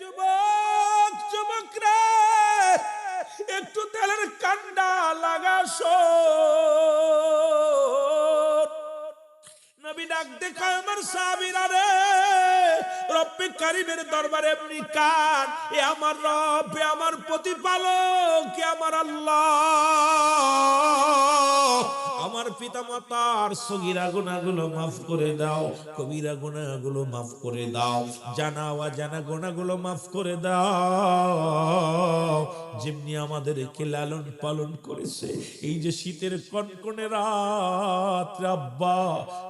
যুবক যুবকরা একটু তেলের কান্ডা লাগাসো। নবী ডাক দেখা আমার সাহাবীরা রে, রব্বে কারীমের দরবারে এমনি কান, এ আমার রব, এ আমার প্রতিপালক, এ আমার আল্লাহ, আমার পিতামাতার সগীরা গুনাহগুলো মাফ করে দাও, কবিরা গুনাহগুলো মাফ করে দাও, জানা অজানা গুনাহগুলো মাফ করে দাও। যেমনি আমাদেরকে লালন পালন করেছে, এই যে শীতের কনকনে রাত, আব্বা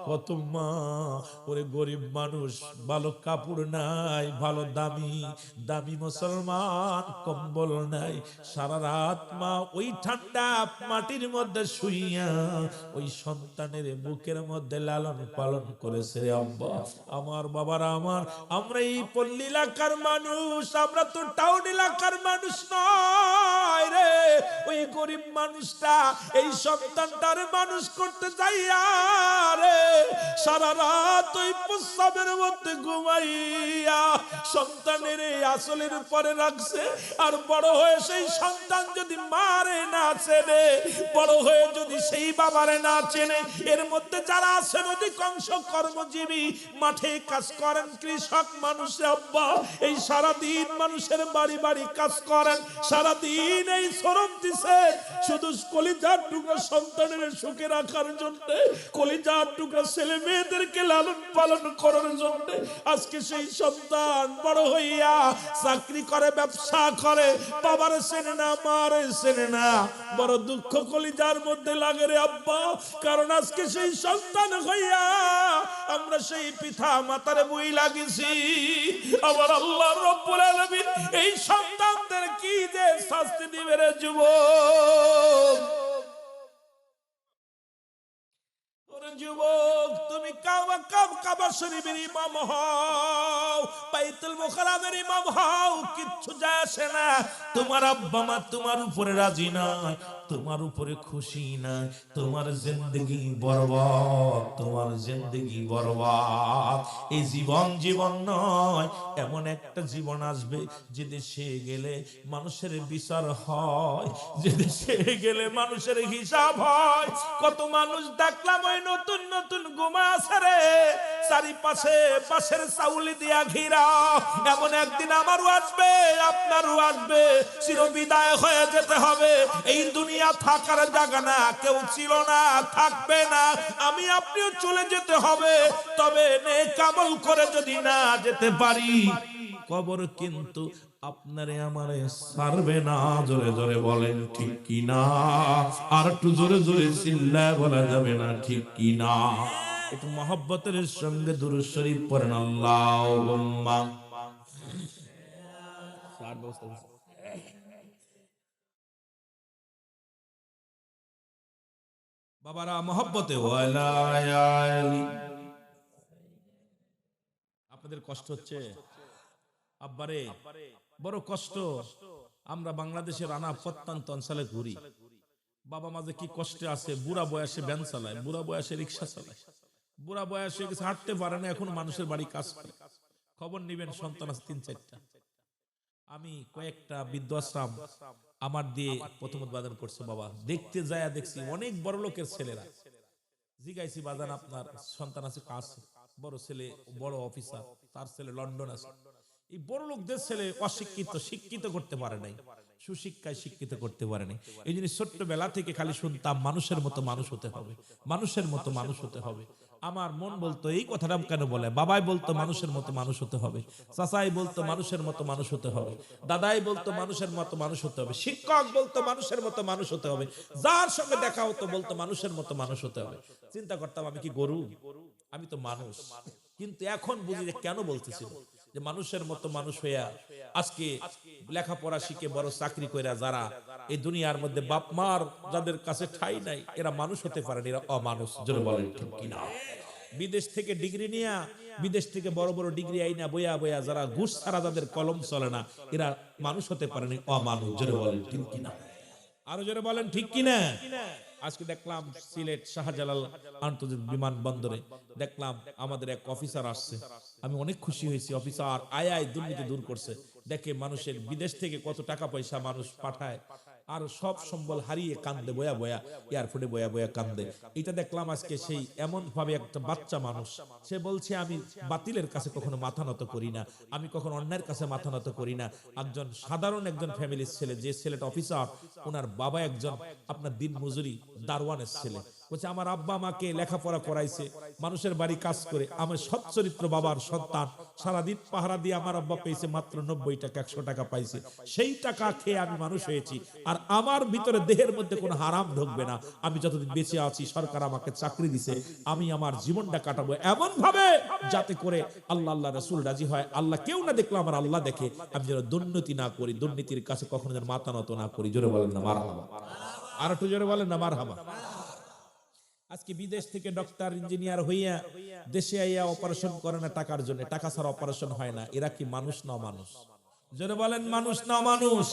কত মা, ওরে গরিব মানুষ, ভালো কাপড় নাই, ভালো দামি দামি মুসলমান কম্বল নাই, সারা রাত মা ওই ঠান্ডা মাটির মধ্যে শুইয়া ওই সন্তানের বুকের মধ্যে লালন পালন করেছে রে আব্বা। আমার বাবারা, আমরা এই পল্লী এলাকার মানুষ, আমরা তো টাউন এলাকার মানুষ নয় রে। ওই গরিব মানুষটা এই সন্তানটারে মানুষ করতে যাইয়া রে সারা রাত ওই প্রস্রাবের মধ্যে ঘুমাইয়া সন্তানের এই আসলের পরে রাখছে। আর বড় হয়ে সেই সন্তান যদি মারে না চেনে, বড় হয়ে যদি সেই বাবারে না চেনে, এর মধ্যে যারা আছেন অধিকাংশ কর্মজীবী, মাঠে কাজ করেন, কৃষক মানুষ আব্বা, এই সারাদিন মানুষের বাড়ি বাড়ি কাজ করেন, সারাদিন এই শ্রম দিছে শুধু কলিজার টুকরা সন্তানের সুখে রাখার জন্য, কলিজার টুকরা ছেলে মেয়েদেরকে লালন পালন করার জন্য। আজকে সেই সন্তান বড় হইয়া চাকরি করে, ব্যবসা করে, বাবারে চেনে না, মারে চেনে না, বড় দুঃখ কলিজার মধ্যে লাগে রে আব্বা। কারণ আজকে সেই সন্তান হইয়া আমরা সেই পিতা মাতারে বই লাগিছি। আবার আল্লাহ রব্বুল আলামিন এই সন্তানদের কি যে শাস্তি দিবে রে যুবক। যুবক, তুমি কাবা শরীফের ইমাম হও, বাইতুল মুকাররমের ইমাম হও, কিচ্ছু যায় আসে না। তোমার আব্বা মা তোমার উপরে রাজি নয়, তোমার উপরে খুশি না, তোমার জিন্দেগি বরবাদ, তোমার জিন্দেগি বরবাদ। এই জীবন নয়, এমন একটা জীবন আসবে যে দেশে গেলে মানুষের বিচার হয়, যে দেশে গেলে মানুষের হিসাব হয়। কত মানুষ দেখলাম ওই নতুন নতুন গোমা আছে রে, চারিপাশে পাশের চাউলি দিয়া ঘিরা। এমন একদিন আমারও আসবে, আপনারও আসবে, চিরবিদায় হয়ে যেতে হবে। এই দুনিয়া থাকার জায়গা না, কেউ ছিল না, থাকবে না, আমি আপনিও চলে যেতে হবে। তবে নেক আমল করে যদি না যেতে পারি, কবর কিন্তু আপনারে আমারে ছাড়বে না। জোরে জোরে বলেন ঠিক কি না? আর একটু জোরে জোরে চিল্লায় বলা যাবে না ঠিক কি না? একটু মহব্বতের সঙ্গে দুরূদ শরীফ পড়েন। আল্লাহুম্মা বাবারা মহব্বতে ওয়ালা আলি। আপনাদের কষ্ট হচ্ছে আব্বারে, বড় কষ্ট। আমরা বাংলাদেশের রানা প্রত্যন্ত অঞ্চলে ঘুরি, বাবা মাঝে কি কষ্টে আছে। বুড়া বয়সে ভ্যান চালায়, বুড়া বয়সে রিক্সা চালায়, বুড়া বয়সে কিছু হাঁটতে পারে না, এখন মানুষের বাড়ি কাজ করে। খবর নিবেন, সন্তান আছে 3-4টা। আমি কয়েকটা বৃদ্ধাশ্রম আমার দিয়ে প্রথম উদ্বোধন করছে বাবা, দেখতে যায় দেখছি অনেক বড় লোকের ছেলেরা। জিজ্ঞাসি বাজান আপনার সন্তান আছে? কাজ, বড় ছেলে বড় অফিসার, তার ছেলে লন্ডন আছে। এই বড় লোকদের ছেলে অশিক্ষিত, শিক্ষিত করতে পারে নাই, সুশিক্ষায় শিক্ষিত করতে পারে নাই। এই জন্য ছোট্টবেলা থেকে খালি শুনতাম মানুষের মতো মানুষ হতে হবে, মানুষের মতো মানুষ হতে হবে। আমার মন বলতো এই কথাটা কেন বলে? বাবাই বলতো মানুষের মতো মানুষ হতে হবে, চাচাই বলতো মানুষের মতো মানুষ হতে হবে, দাদাই বলতো মানুষের মতো মানুষ হতে হবে, শিক্ষক বলতো মানুষের মতো মানুষ হতে হবে, যার সঙ্গে দেখা হতো বলতো মানুষের মতো মানুষ হতে হবে। চিন্তা করতাম আমি কি গরু? আমি তো মানুষ। কিন্তু এখন বুঝি যে কেন বলতেছিল যে মানুষের মতো মানুষ হইয়া আজকে লেখাপড়া শিখে বড় চাকরি কইরা যারা এই দুনিয়ার মধ্যে বাপ মার যাদের কাছে ঠাই নাই, এরা মানুষ হতে পারেনি, এরা অমানুষ। জোরে বলেন ঠিক কিনা? বিদেশ থেকে ডিগ্রি নিয়া, বিদেশ থেকে বড় বড় ডিগ্রি আইনা বইয়া বইয়া যারা ঘুষ ছাড়া যাদের কলম চলে না, এরা মানুষ হতে পারেনি, অমানুষ। জোরে বলেন ঠিক কিনা? আরো জোরে বলেন ঠিক কিনা? আজকে দেখলাম সিলেট শাহজালাল আন্তর্জাতিক বিমানবন্দরে দেখলাম আমাদের এক অফিসার আসছে, আমি অনেক খুশি হয়েছি। অফিসার আয় দুর্নীতি দূর করছে, দেখে মানুষের বিদেশ থেকে কত টাকা পয়সা মানুষ পাঠায়, আর সব সম্বল হারিয়ে কান্দে বয়া বয়া, এয়ারপোর্টে বয়া বয়া কান্দে। এটা দেখলাম আজকে সেই এমন ভাবে একটা বাচ্চা মানুষ, সে বলছে আমি বাতিলের কাছে কখনো মাথা নত করি না, আমি কখনো অন্যের কাছে মাথা নত করি না। একজন সাধারণ একজন ফ্যামিলির ছেলে, যে ছেলেটা অফিসার, ওনার বাবা একজন আপনার দিন মজুরি দারোয়ানের ছেলে। বলছে আমার আব্বা আমাকে লেখাপড়া করাইছে, মানুষের বাড়ি কাজ করে, আমার সচ্চরিত্র বাবার সন্তান, সারাদিন পাহারা দিয়ে আমার আব্বা পেয়েছে মাত্র 90 টাকা, 100 টাকা পাইছে, সেই টাকা খেয়ে আমি মানুষ হয়েছি। আর আমার ভিতরে দেহের মধ্যে কোনো হারাম ঢুকবে না, আমি যতদিন বেঁচে আছি সরকার আমাকে চাকরি দিছে, আমি আমার জীবনটা কাটাবো এমন ভাবে যাতে করে আল্লাহ আল্লাহ রাসূল রাজি হয়, আল্লাহ কেউ না দেখলো আমার আল্লাহ দেখে, আমি যেন দুর্নীতি না করি, দুর্নীতির কাছে কখনো যেন মাথা নত না করি। জোরে বলেন না মারহাবা, আর একটু জোরে বলেন না মারহাবা। আজকে বিদেশ থেকে ডক্টর ইঞ্জিনিয়ার হইয়া দেশে আইয়া অপারেশন করে না টাকার জন্য, টাকা ছাড়া অপারেশন হয় না। এরা কি মানুষ না মানুষ? জোরে বলেন মানুষ না মানুষ?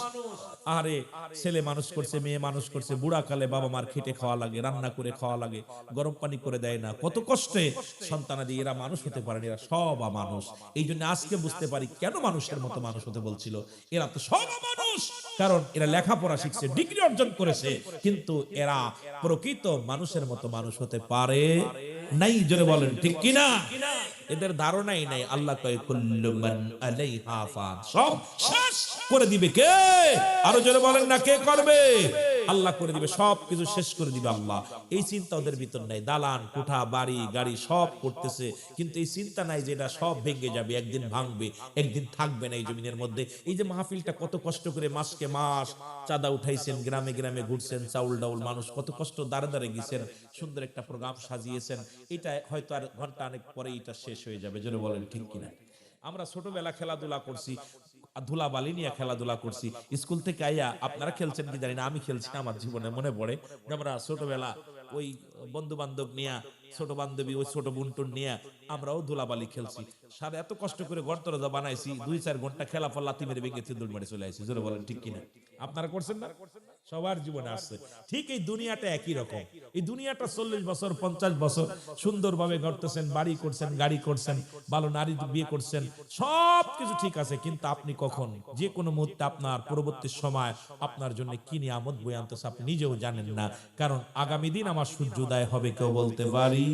আরে ছেলে মানুষ করছে, মেয়ে মানুষ করছে, বুড়া কালে বাবা মার খেটে খাওয়া লাগে, রান্না করে খাওয়া লাগে, গরম পানি করে দেয় না, কত কষ্টে সন্তানাদি, এরা মানুষ হতে পারেন, এরা সব মানুষ। এই জন্য আজকে বুঝতে পারি কেন মানুষের মতো মানুষ হতে বলছিল, এরা তো সব মানুষ। কারণ এরা লেখাপড়া শিখছে, ডিগ্রি অর্জন করেছে, কিন্তু এরা প্রকৃত মানুষের মতো মানুষ হতে পারে নাই। জোরে বলেন ঠিক কিনা? এদের ধারণাই নাই। আল্লাহ কয় কুল্লু মান আলাইহা ফান, সব শেষ করে দিবে কে? আরো জোরে বলেন না, কে করবে? আল্লাহ করে দিবে, সব কিছু শেষ করে দিবে আল্লাহ। এই চিন্তা ওদের ভিতর নাই। দালান কোঠা বাড়ি গাড়ি সব করতেছে, কিন্তু এই চিন্তা নাই যে এটা সব ভেঙে যাবে, একদিন ভাঙবে, একদিন থাকবে না এই জমিনের মধ্যে। এই যে মাহফিলটা কত কষ্ট করে মাসকে মাস চাঁদা উঠাইছেন, গ্রামে গ্রামে ঘুরছেন, চাউল ডাউল মানুষ কত কষ্ট দাঁড়ে দাঁড়ে গেছেন, সুন্দর একটা প্রোগ্রাম সাজিয়েছেন, এটা হয়তো আর ঘন্টা অনেক পরে এটা শেষ হয়ে যাবে। জোরে বলেন ঠিক কিনা? আমরা ছোটবেলা খেলাধুলা করছি, ধুলাবালি নিয়ে খেলাধুলা করছি, স্কুল থেকে আইয়া আপনারা খেলছেন কি জানি না, আমি খেলছি, আমার জীবনে মনে পড়ে আমরা ছোটবেলা ওই বন্ধু বান্ধব নিয়ে, ছোট বান্ধবী ওই ছোট বুনটুন নিয়ে আমরাও ধুলাবালি খেলছি। সারা এত কষ্ট করে গর্তরজা বানাইছি, 2-4 ঘন্টা খেলা পর লাথি মেরে ভেঙে দৌড় মারে চলে আসছি। জোরে বলেন ঠিক কিনা? আপনারা করছেন না? সবার জীবনে আসছে। ঠিক এই দুনিয়াটা একই রকম। এই দুনিয়াটা 40 বছর 50 বছর সুন্দরভাবে গড়তেছেন, বাড়ি করছেন, গাড়ি করছেন, ভালো নারী বিয়ে করছেন, সব কিছু ঠিক আছে, কিন্তু আপনি কখন যে কোনো মুহূর্তে আপনার পরবর্তী সময় আপনার জন্য কি নিয়ামত বয়ে আনতেছে আপনি নিজেও জানেন না। কারণ আগামী দিন আমার সূর্যোদয় হবে কেউ বলতে পারি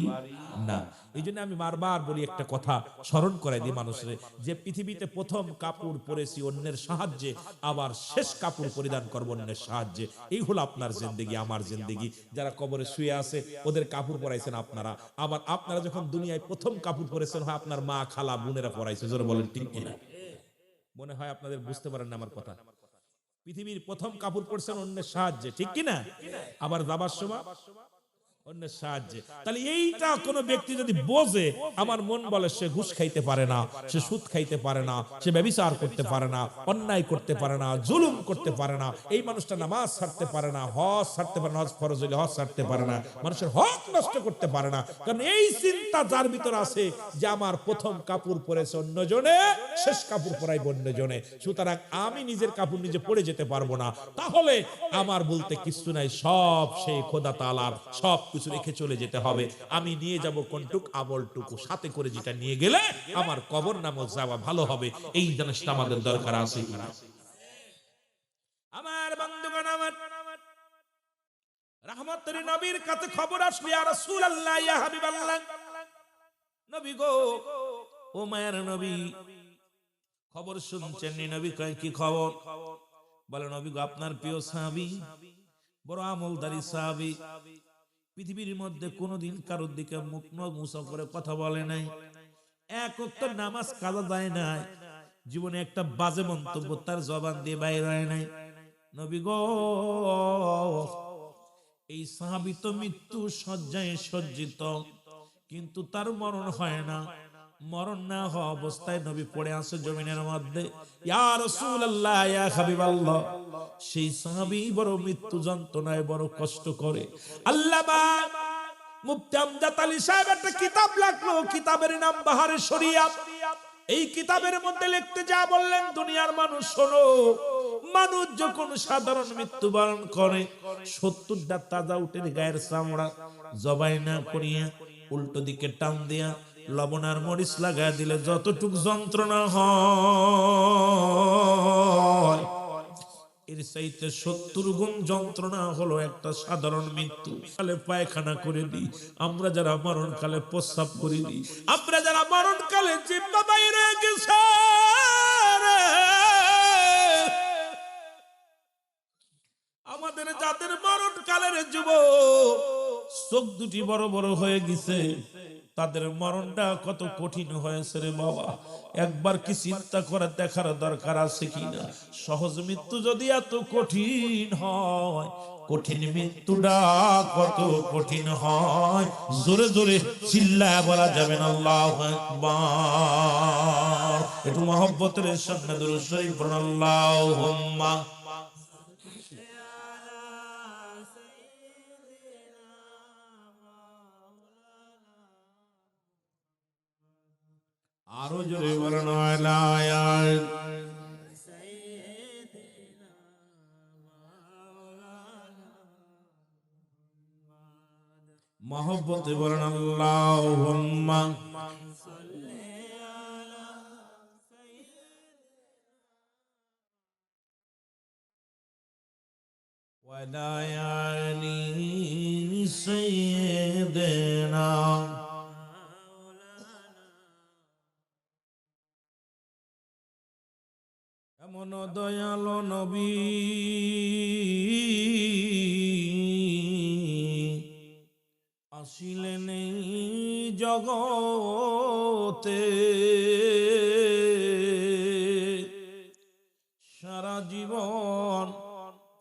না। এই জন্য আমি বারবার বলি একটা কথা স্মরণ করাই দিই মানুষের, যে পৃথিবীতে প্রথম কাপড় পরেছি অন্যের সাহায্যে, আবার শেষ কাপড় পরিধান করবো অন্যের সাহায্যে। এই হলো আপনার জিন্দেগি, আমার জিন্দেগি। যারা কবরে শুয়ে আছে ওদের কাপড় পরাইছেন আপনারা, আবার আপনারা যখন দুনিয়ায় প্রথম কাপড় পরেছেন হয় আপনার মা খালা বোনেরা পরাইছে। জোরে বলেন ঠিক কিনা? মনে হয় আপনাদের বুঝতে পারেন না আমার কথা। পৃথিবীর প্রথম কাপড় পরছেন অন্যের সাহায্যে, ঠিক কিনা? আবার যাবার সময় অন্যের সাহায্যে। তাহলে এইটা কোন ব্যক্তি যদি বোঝে, আমার মন বলে সে ঘুষ খাইতে পারে না, সে সুদ খাইতে পারে না, সে ব্যভিচার করতে পারে না, অন্যায় করতে পারে না, জুলুম করতে পারে না, এই মানুষটা নামাজ ছাড়তে পারে না, হজ ছাড়তে পারে না, হজ ফরজ হইলে হজ ছাড়তে পারে না, মানুষের হক নষ্ট করতে পারে না। কারণ এই চিন্তা যার ভিতর আছে যে আমার প্রথম কাপড় পরেছে অন্যজনে, শেষ কাপড় পরাইব অন্যজনে, সুতরাং আমি নিজের কাপড় নিজে পরে যেতে পারবো না, তাহলে আমার বলতে কিছু নাই, সব সেই খোদা তাআলার, সব কিছু রেখে চলে যেতে হবে। আমি নিয়ে যাব কোনটুক আমলটুকু, সাথে করে যেটা নিয়ে গেলে আমার কবর নামও যাওয়া ভালো হবে। এই জিনিসটা আমাদের দরকার আছে কিনা? আমার বন্ধুগণ, আমার রাহমাতুল নবীর কাছে খবর আসলো, ইয়া রাসূলুল্লাহ, ইয়া হাবিবাল্লাহ, নবী গো, ও মায়ের নবী, খবর শুনছেন? নবী কয় কি খবর? বলে নবী গো, আপনার প্রিয় সাহাবী, বড় আমলদারি সাহাবী, পৃথিবীর মধ্যে কোনোদিন কারোর দিকে মুখ মুসা করে কথা বলে নাই, এক ওয়াক্ত নামাজ কাজা যায় নাই, জীবনে একটা বাজে মন্তব্য তার জবান দিয়ে বাইর হয় নাই। নবী গো, এই সাহাবী তো মৃত্যু শয্যায় সজ্জিত, কিন্তু তার মরণ হয় না। মরণ না হওয়া অবস্থায় নবী পড়ে আছে জমিনের মধ্যে। ইয়া রাসূলুল্লাহ, ইয়া হাবিবাল্লাহ, সেই সাহাবী বড় মৃত্যু যন্ত্রণায় বড় কষ্ট করে। আল্লামা মুফতি আমজাদ আলী সাহেব একটা কিতাব লিখলো, কিতাবের নাম বাহারে শরিয়াত। এই কিতাবের মধ্যে লিখতে যা বললেন, দুনিয়ার মানুষ শোনো, মানুষ যখন সাধারণ মৃত্যুবরণ করে 70টা তাজা উটের গায়ের চামড়া জবাই না করিয়া উল্টো দিকে টান দিয়া লবণ আর মরিচ লাগায় দিলে যতটুক যন্ত্রণা হয় এর চাইতে 70 গুণ যন্ত্রণা হলো একটা সাধারণ মৃত্যু। কালে পায়খানা করে দিই, আমরা যারা মরণ কালে প্রস্রাব করে দিই, আমরা যারা মরণ কালে জিব্বা বাইরে গেছে, আমাদের যাদের মরণ কালের যুবক চোখ দুটি বড় বড় হয়ে গেছে, তাদের মরণটা কত কঠিন হয়েছে রে বাবা। একবার কি চিন্তা করে দেখার দরকার আছে কিনা? সহজ মৃত্যু যদি এত কঠিন হয়, কঠিন মৃত্যুটা কত কঠিন হয় জোরে জোরে চিল্লায় বলা যাবে না আল্লাহু আকবার। একটু মহব্বতের সঙ্গে দুরূদ শরীফ পড়ুন, আল্লাহুম্মা আরো জোরে বলেন মহব্বতে বলেন আল্লাহুম্মা ওয়ালা আলি সাইয়্যিদিনা। এমন দয়ালো নবী আসিলেন এই জগতে, সারা জীবন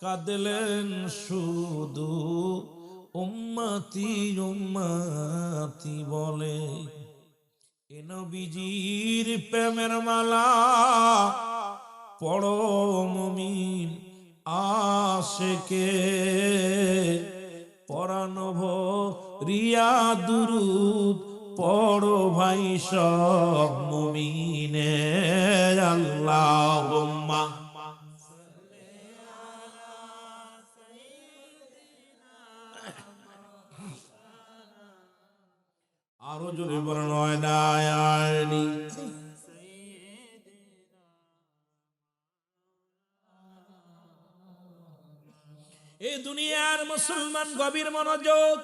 কাঁদলেন শুধু উম্মতি উম্মতি বলে। এ নবীজির প্রেমের মালা পড়ো মুমিন আশিকে, পরানো ভরিয়া দুরূদ পড়ো ভাই সব মুমিনে। আল্লাহুম্মা আরো জোরে বলেন ওয়ালায়ানি। এই দুনিয়ার মুসলমান গভীর মনোযোগ,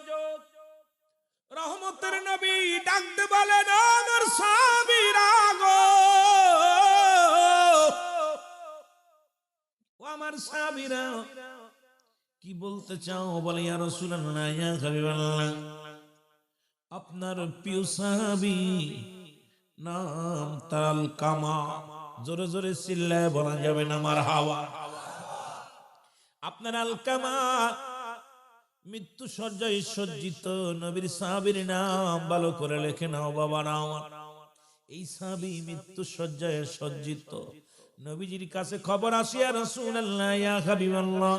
রহমতের নবী ডাকতে বলেন আমার সাহাবীরা গো, ও আমার সাহাবীরা কি বলতে চাও? বলে ইয়া রাসূলুল্লাহ ইয়া হাবিবাল্লাহ, আপনার প্রিয় সাহাবী নাম তার আলকামা। জোরে জোরে চিল্লায় বলা যাবে না মারহাবা। আপনার আলকামা মৃত্যু শয্যায় সজ্জিত, নবীর সাহাবীর নাম ভালো করে লেখে নাও বাবারা আমার। এই সাহাবী মৃত্যু শয্যায় সজ্জিত, নবীজির কাছে খবর আসিয়া রাসূলুল্লাহ ইয়া হাবিবাল্লাহ,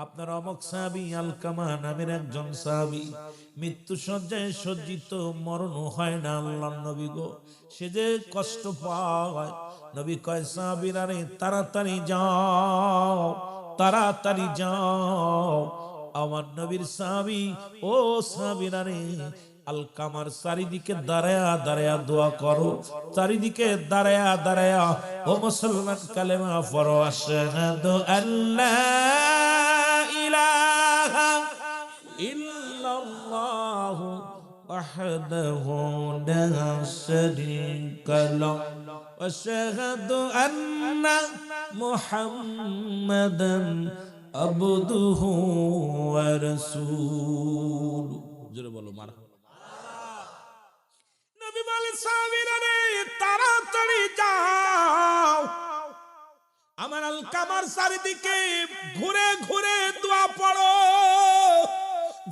আপনার অমুক সাহাবী আলকামা নামের একজন সাহাবী মৃত্যু শয্যায় সজ্জিত, মরণ হয় না আল্লাহর নবী গো, সে যে কষ্ট পায়। নবী কয় সাহাবীরা রে তাড়াতাড়ি যাও, তাড়াতাড়ি যাও। আমার নবীর সাহাবী ও সাহাবীরা রে আলকামার চারিদিকে দাঁড়ায়া দাঁড়ায়া দোয়া করো, চারিদিকে দাঁড়ায়া দাঁড়ায়া ও মুসলমান কালেমা পড়ো, আশহাদু আল্লাহ ইলাহা ইল্লাল্লাহু ওয়াহদাহু লা শারীকা লাহু ওয়া আশহাদু আন্না মুহাম্মাদান আবদুহু ওয়া রাসূলুহু। জোরে বলো মারহাবা। নবী বলেন সাহাবীরা রে তাড়াতাড়ি যাও, আমার আলকামার চারিদিকে ঘুরে ঘুরে দোয়া পড়ো,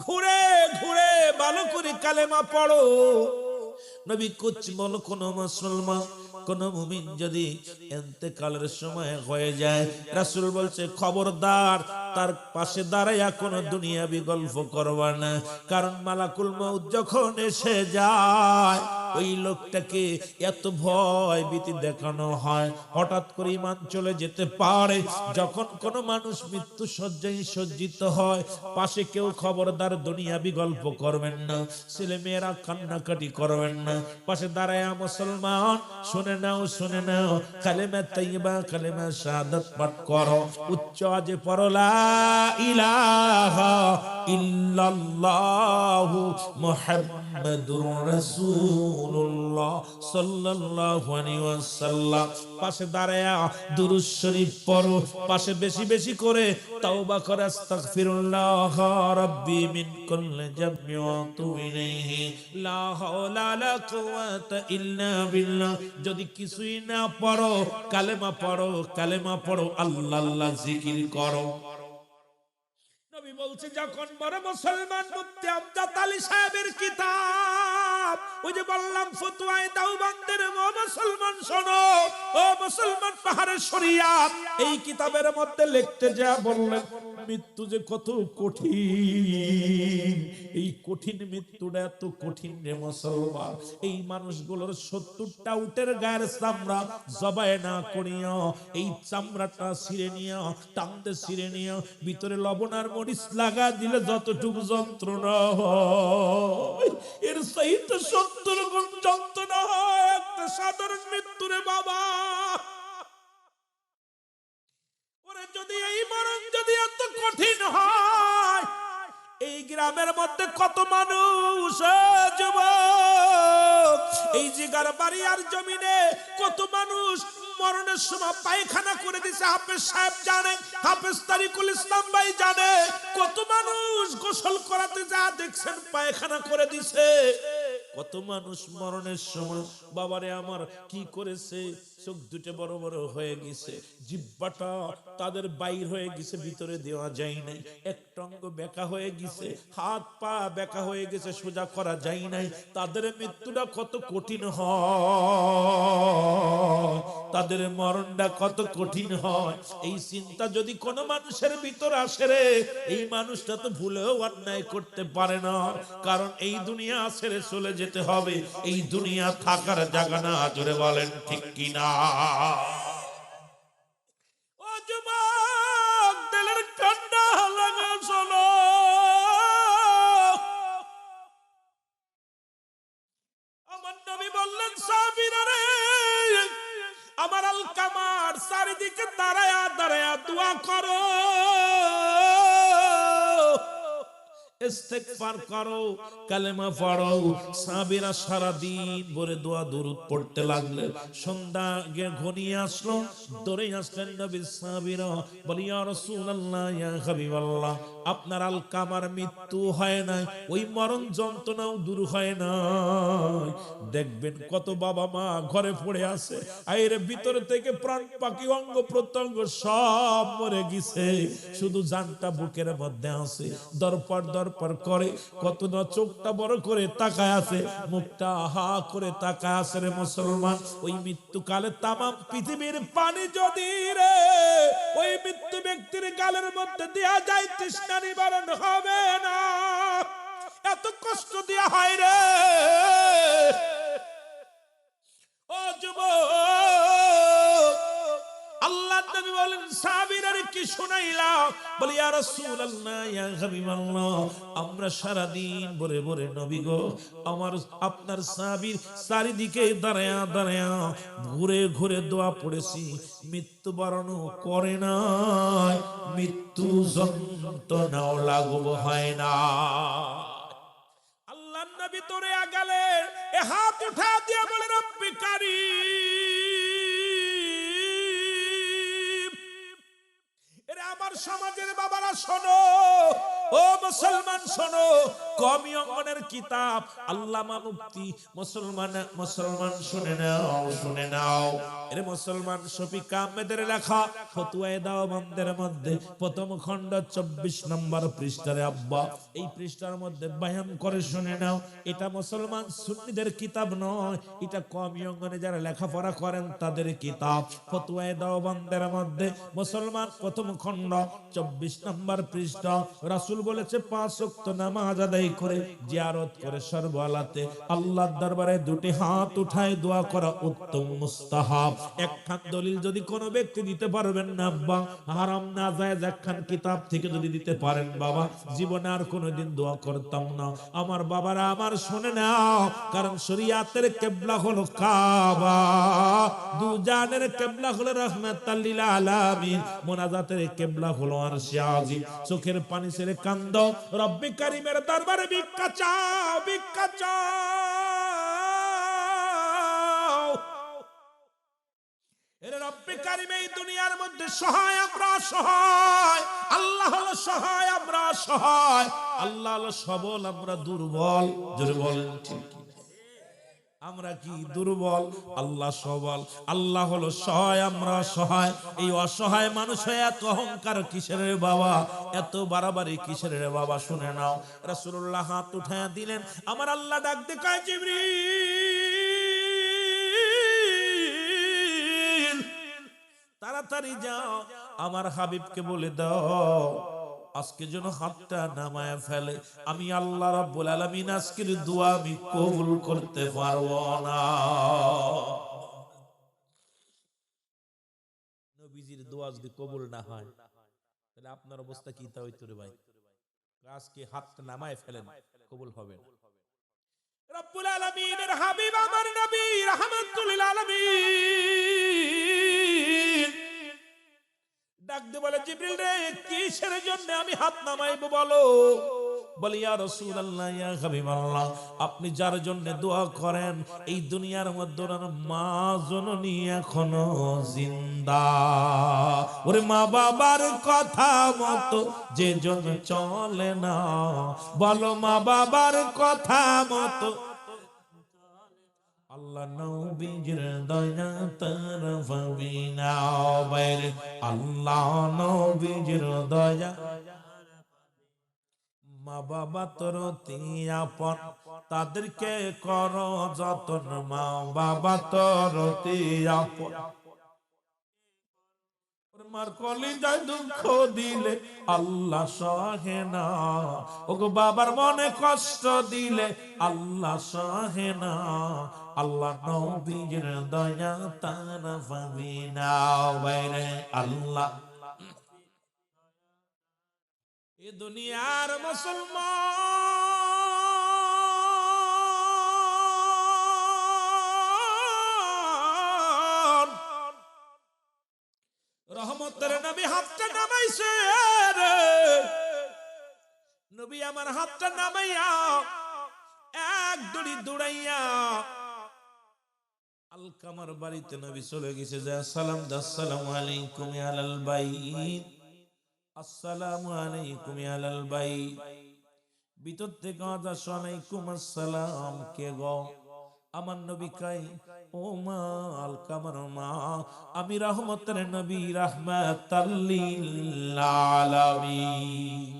ঘুরে ঘুরে ভালো করে কালেমা পড়ো। নবী কুছ বলো কোন মুসলমান কোন মুমিন যদি ইন্তেকালের সময় হয়ে যায়, রাসূল বলছে খবরদার তার পাশে দাঁড়ায়া কোন দুনিয়াবি গল্প করবা না, কারণ মালাকুল মউত যখন এসে যায় ওই লোকটাকে এত ভয় ভীতি দেখানো হয়, হঠাৎ করে ঈমান চলে যেতে পারে। যখন কোনো মানুষ মৃত্যু শয্যায় সজ্জিত হয়, পাশে কেউ খবরদার দুনিয়াবি গল্প করবেন না, ছেলে মেয়েরা কান্নাকাটি করবেন না। পাশে দাঁড়ায় মুসলমান, শুনে নাও শুনে নাও, কালেমা তাইয়্যিবা কালেমা শাহাদাত পাঠ করো, উচ্চ আওয়াজে পড়ো লা ইলাহা ইল্লাল্লাহু মুহাম্মাদুর রাসূলুল্লাহ সাল্লাল্লাহু আলাইহি ওয়াসাল্লাম। পাশে দাঁড়ায়া দুরূদ শরীফ পড়ো, পাশে বেশি বেশি করে তাওবা করে আস্তাগফিরুল্লাহ রাব্বি মিন কুল্লি যামবি ওয়া আতুবু ইলাইহি লা হাওলা লা কুওয়াতা ইল্লা বিল্লাহ। যদি কিছুই না পড়ো, কালেমা পড়ো, কালেমা পড়ো, আল্লাহ আল্লাহ জিকির করো। নবী বলছে যখন বড় মুসলমান মুফতি আমজাদ আলী সাহেবের কিতাব, ওই যে বললাম ফতোয়ায়ে দেওবন্দের মুসলমান শোনো, ও মুসলমান পাহাড়ের শরিয়াত, এই কিতাবের মধ্যে লিখতে যা বললেন মৃত্যু যে কত কঠিন, এই কঠিন মৃত্যুটা এত কঠিন রে মুসলমান। এই মানুষগুলোর 70টা উটের গায়ের চামড়া জবাই না করিয়া এই চামড়াটা ছিঁড়ে নিয়া, টানতে ছিঁড়ে নিয়া ভিতরে লবণ আর মরিচ লাগা দিলে যতটুকু যন্ত্রণা হয়, এর চাইতে 70 গুণ যন্ত্রণা হয় একটা সাধারণ মৃত্যুরে বাবা। ওরে যদি এই মরণ যদি এত কঠিন হয়, এই গ্রামের মধ্যে কত মানুষ যুবক, এই জিগার বাড়ি আর জমিনে কত মানুষ মরণের সময় পায়খানা করে দিছে, হাফেজ সাহেব জানে, হাফেজ তারিকুল ইসলাম ভাই জানে, কত মানুষ গোসল করাতে যা দেখছেন পায়খানা করে দিছে। কত মানুষ মরণের সময় বাবারে আমার কি করেছে, চোখ দুটো বড় বড় হয়ে গেছে, জিহ্বাটা তাদের বাইর হয়ে গেছে, ভিতরে দেওয়া যায় নাই, একটা অঙ্গ বেঁকা হয়ে গেছে, হাত পা বেঁকা হয়ে গেছে, সোজা করা যায় নাই। তাদের মৃত্যুটা কত কঠিন হয়, তাদের মরণটা কত কঠিন হয়। এই চিন্তা যদি কোনো মানুষের ভিতর আসে রে, এই মানুষটা তো ভুলেও অন্যায় করতে পারে না, কারণ এই দুনিয়া ছেড়ে চলে যেতে হবে, এই দুনিয়া থাকার জায়গা না। জোরে বলেন ঠিক কিনা? ও যুবক, দিলের কান্না লাগা শোনো, আমার নবী বললেন সাহাবীরা রে, আমার আলকামার চারিদিকে দাঁড়ায়া দাঁড়ায়া দোয়া করো, ইস্তেগফার করো, কালেমা পড়ো। সাহাবীরা সারা দিন ভরে দোয়া দরুদ পড়তে লাগলেন। সন্ধ্যা ঘনিয়ে আসলো, দৌড়ে আসলেন নবীর সাহাবীরা, বলি ইয়া রাসূলুল্লাহ, ইয়া হাবিবাল্লাহ, আপনার আলকামার মৃত্যু হয় নাই, ওই মরণ যন্ত্রণাও দূর হয় না। দেখবেন কত বাবা মা ঘরে পড়ে আছে, আইরে ভিতর থেকে প্রাণ পাখি অঙ্গ প্রত্যঙ্গ সব মরে গেছে, শুধু জানটা বুকের মধ্যে আছে, দরপর দরপর করে, কত না চোখটা বড় করে তাকায় আছে, মুখটা হা করে তাকায় আছে রে মুসলমান। ওই মৃত্যুকালে তামাম পৃথিবীর পানি যদি রে ওই মৃত্যু ব্যক্তির গালের মধ্যে দেয়া যায়, তৃষ্ণা নিবারণ হবে না, এত কষ্ট দেয়া হয় রে। ও যুবক, আল্লাহর নবী বলেন সাহাবীরা কি শুনাইলা, বলি ইয়া রাসূলুল্লাহ, ইয়া হাবিবাল্লাহ, আমরা সারা দিন ভরে ভরে নবী গো আমার আপনার সাহাবীর চারিদিকে দাঁড়ায়া দাঁড়ায়া ঘুরে ঘুরে দোয়া পড়েছি, মৃত্যুবরণ করে নাই, মৃত্যু যন্ত্রণাও লাঘব হয় না। আল্লাহর নবী তোরে আগালে এ হাত উঠা দিয়ে বলে রব্বি কারীম, এরে আমার সমাজের বাবারা শোনো, ও মুসলমান শোনো, কওমি অঙ্গনের কিতাব আল্লামা মুফতি মুসলমান শুনে নাও শুনে নাও। এর মুসলমান শফিক আহমেদের লেখা ফতোয়ায়ে দেওবন্দের মধ্যে প্রথম খণ্ড 24 নম্বর পৃষ্ঠারে আব্বা এই পৃষ্ঠার মধ্যে বয়ান করে শুনে নাও। এটা মুসলমান সুন্নিদের কিতাব নয়, এটা কওমি অঙ্গনে যারা লেখাপড়া করেন তাদের কিতাব। ফতোয়ায়ে দেওবন্দের মধ্যে মুসলমান প্রথম খণ্ড 24 নম্বর পৃষ্ঠা। রাসূল বলেছে 5 ওয়াক্ত নামাজ আদায় করে জিয়ারত করে সর্বহালাতে আল্লাহর দরবারে দুটি হাত উঠায় দোয়া করা উত্তম মুস্তাহাব। একখান দলিল যদি কোনো ব্যক্তি দিতে পারবেন না আব্বা, হারাম না জায়েজ একখান কিতাব থেকে যদি দিতে পারেন বাবা, জীবনে আর কোনোদিন দোয়া করতাম না। আমার বাবারা আমার শুনে নাও, কারণ শরীয়তের কিবলা হলো কাবা, দুজানের কিবলা হলো রাহমাতাল লিল আলামিন, মুনাজাতের কিবলা হলো আরশে আজিম। চোখের পানি ছেড়ে কান্দো, রব্বে কারীমের দরবারে ভিক্ষা চাও, ভিক্ষা চাও। এর রব্বে কারীম এই দুনিয়ার মধ্যে সহায়, আমরা সহায়। আল্লাহ হলো সহায়, আমরা সহায়। আল্লাহ হলো সবল, আমরা দুর্বল। জোরে বলেন ঠিক কি? আমরা কি দুর্বল, আল্লাহ সবল। আল্লাহ হলো সহায়, আমরা সহায়। এই অসহায় মানুষ হয়ে এত অহংকার কিসের রে বাবা, এত বাড়াবাড়ি কিসের রে বাবা? শুনে নাও, রাসূলুল্লাহ হাত উঠায়া দিলেন, আমার আল্লাহ ডাক দিয়ে কয়, জিবরিল তাড়াতাড়ি যাও, আমার হাবিবকে বলে দাও আজকে যেন হাতটা নামায় ফেলে। আমি আল্লাহ রাব্বুল আলামিন আজকের দোয়া আমি কবুল করতে পারবো না। নবীজির দোয়া যদি কবুল না হয় তাহলে আপনার অবস্থা কি তা হইতো রে ভাই? আজকে হাতটা নামায় ফেলেন, কবুল হবে না। রব্বুল আলামিনের হাবিব আমার নবী রাহমাতুল লিল আলামিন ডাক দিয়ে বলে, জিবরিল রে কিসের জন্য আমি হাত নামাইবো বলো? বলি, ইয়া রাসূলুল্লাহ, ইয়া হাবিবাল্লাহ, আপনি যার জন্য দোয়া করেন এই দুনিয়ার মধ্যে মা জননী এখনো জিন্দা। ওরে মা বাবার কথা মতো যে জন চলে না, বলো মা বাবার কথা মতো। আল্লাহ নবীর দয়া তরফবি না বাইরে, আল্লাহ নবীর দয়া। মা বাবা তোর আপন, তাদেরকে করো যতন, মা বাবা তোর আপন। মার কলিজায় দুঃখ দিলে আল্লাহ সহে না, ওগো বাবার মনে কষ্ট দিলে আল্লাহ সহে না। আল্লাহ নবীর দয়া তার পাবি না বাইরে, আল্লাহ। এ দুনিয়ার মুসলমান রহমতের নবী হাতটা নামাইছে রে, নবী আমার হাতটা নামাইয়া এক দড়ি দৌড়াইয়া আলকামার বাড়িতে নবী চলে গেছে। যে সালাম দা, আসসালামু আলাইকুম ইয়া আলাল বাইত, আসসালামু আলাইকুম ইয়া আলাল বাইত। ভিতর থেকে আওয়াজ আসে, আলাইকুম আসসালাম। কে গো? আমার নবী কয়, ও মা আলকামার মা, আমি রহমতের নবী রাহমাতাল লিল আলামিন।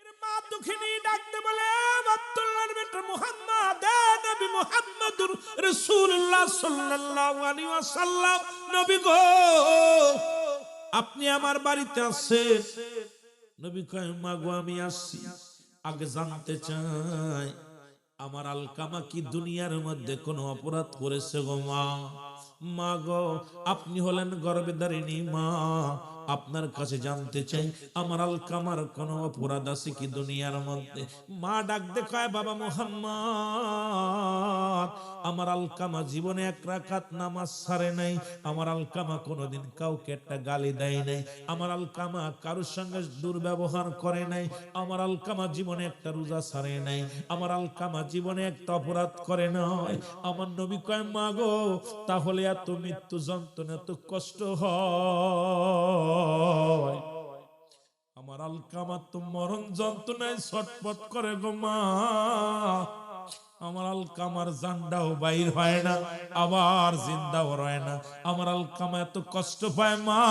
এর মা দুঃখিনী ডাকতে বলে, আব্দুল্লাহর বেটা মুহাম্মদ, নবী মুহাম্মদুর রাসূলুল্লাহ সাল্লাল্লাহু আলাইহি ওয়াসাল্লাম, নবী গো আপনি আমার বাড়িতে আছেন? নবী কয়, মা গো আমি আসছি, আগে জানতে চাই আমার আলকামা কি দুনিয়ার মধ্যে কোনো অপরাধ করেছে গো মা? মা গো আপনি হলেন গর্ভধারিণী মা, আপনার কাছে জানতে চাই আমার আলকামার কোনো অপরাধ আছে কি দুনিয়ার মধ্যে? মা ডাক দেখায়, বাবা মুহাম্মদ, আমার আলকামা জীবনে এক রাকাত নামাজ ছাড়ে নাই, আমার আলকামা কোনোদিন কাউকে একটা গালি দেয় নাই, আমার আলকামা কারোর সঙ্গে দুর্ব্যবহার করে নাই, আমার আলকামা জীবনে একটা রোজা ছাড়ে নাই, আমার আলকামা জীবনে একটা অপরাধ করে নাই। আমার নবী কয়, মা গো তাহলে এত মৃত্যু যন্ত্রণা, এত কষ্ট হয়, আমার আলকামা তো মরণ যন্ত্রণায় ছটফট করে গো মা। আমার আলকামার জানটাও বাইর হয় না, আবার জিন্দাও রয় না। আমার আলকামা এত কষ্ট পায় মা,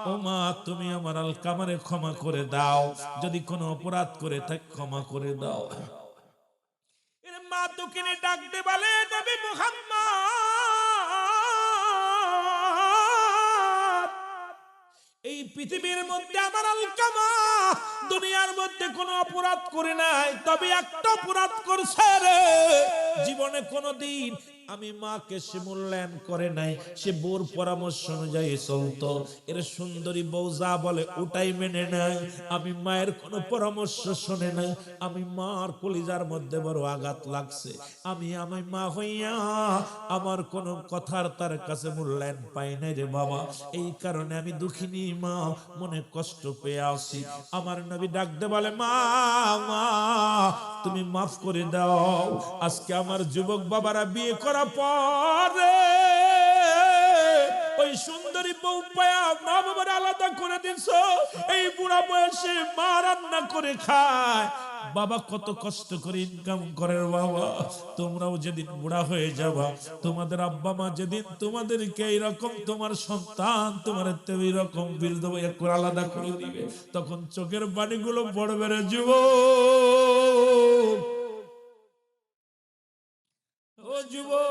ও মা তুমি আমার আলকামারে ক্ষমা করে দাও, যদি কোনো অপরাধ করে থাকে ক্ষমা করে দাও। এর মা দুঃখিনী ডাক দে বলে, নবী মুহাম্মদ, এই পৃথিবীর মধ্যে আমার আলকামা দুনিয়ার মধ্যে কোনো অপরাধ করে নাই, তবে একটা অপরাধ করছে রে। জীবনে কোনোদিন আমি মাকে সে মূল্যায়ন করে নাই, সে বউর পরামর্শ অনুযায়ী চলতো। এর সুন্দরী বউ যা বলে ওটাই মেনে নেয়। আমি মায়ের কোনো পরামর্শ শোনে না। আমি মার কলিজার মধ্যে বড় আঘাত লাগছে। আমি মা হইয়া আমার কোনো কথার তার কাছে মূল্যায়ন পাই নাই রে বাবা। এই কারণে আমি দুঃখিনী মা, মনে কষ্ট পেয়ে আসি। আমার নবী ডাকতে বলে, মা মা তুমি মাফ করে দাও। আজকে আমার যুবক বাবারা বিয়ে করার পরে ওই সুন্দরী বউ পায়া মা বাবার আলাদা করে দিছ। এই বুড়া বয়সে মা রান্না করে খায়, বাবা কত কষ্ট করে ইনকাম করে বাবা। তোমরাও যেদিন বুড়া হয়ে যাবা, তোমাদের আব্বা মা যেদিন তোমাদেরকে এইরকম, তোমার সন্তান তোমার এইরকম বৃদ্ধ করে আলাদা করে দিবে, তখন চোখের পানিগুলো বড় বেড়ে যুবক, ও যুবক,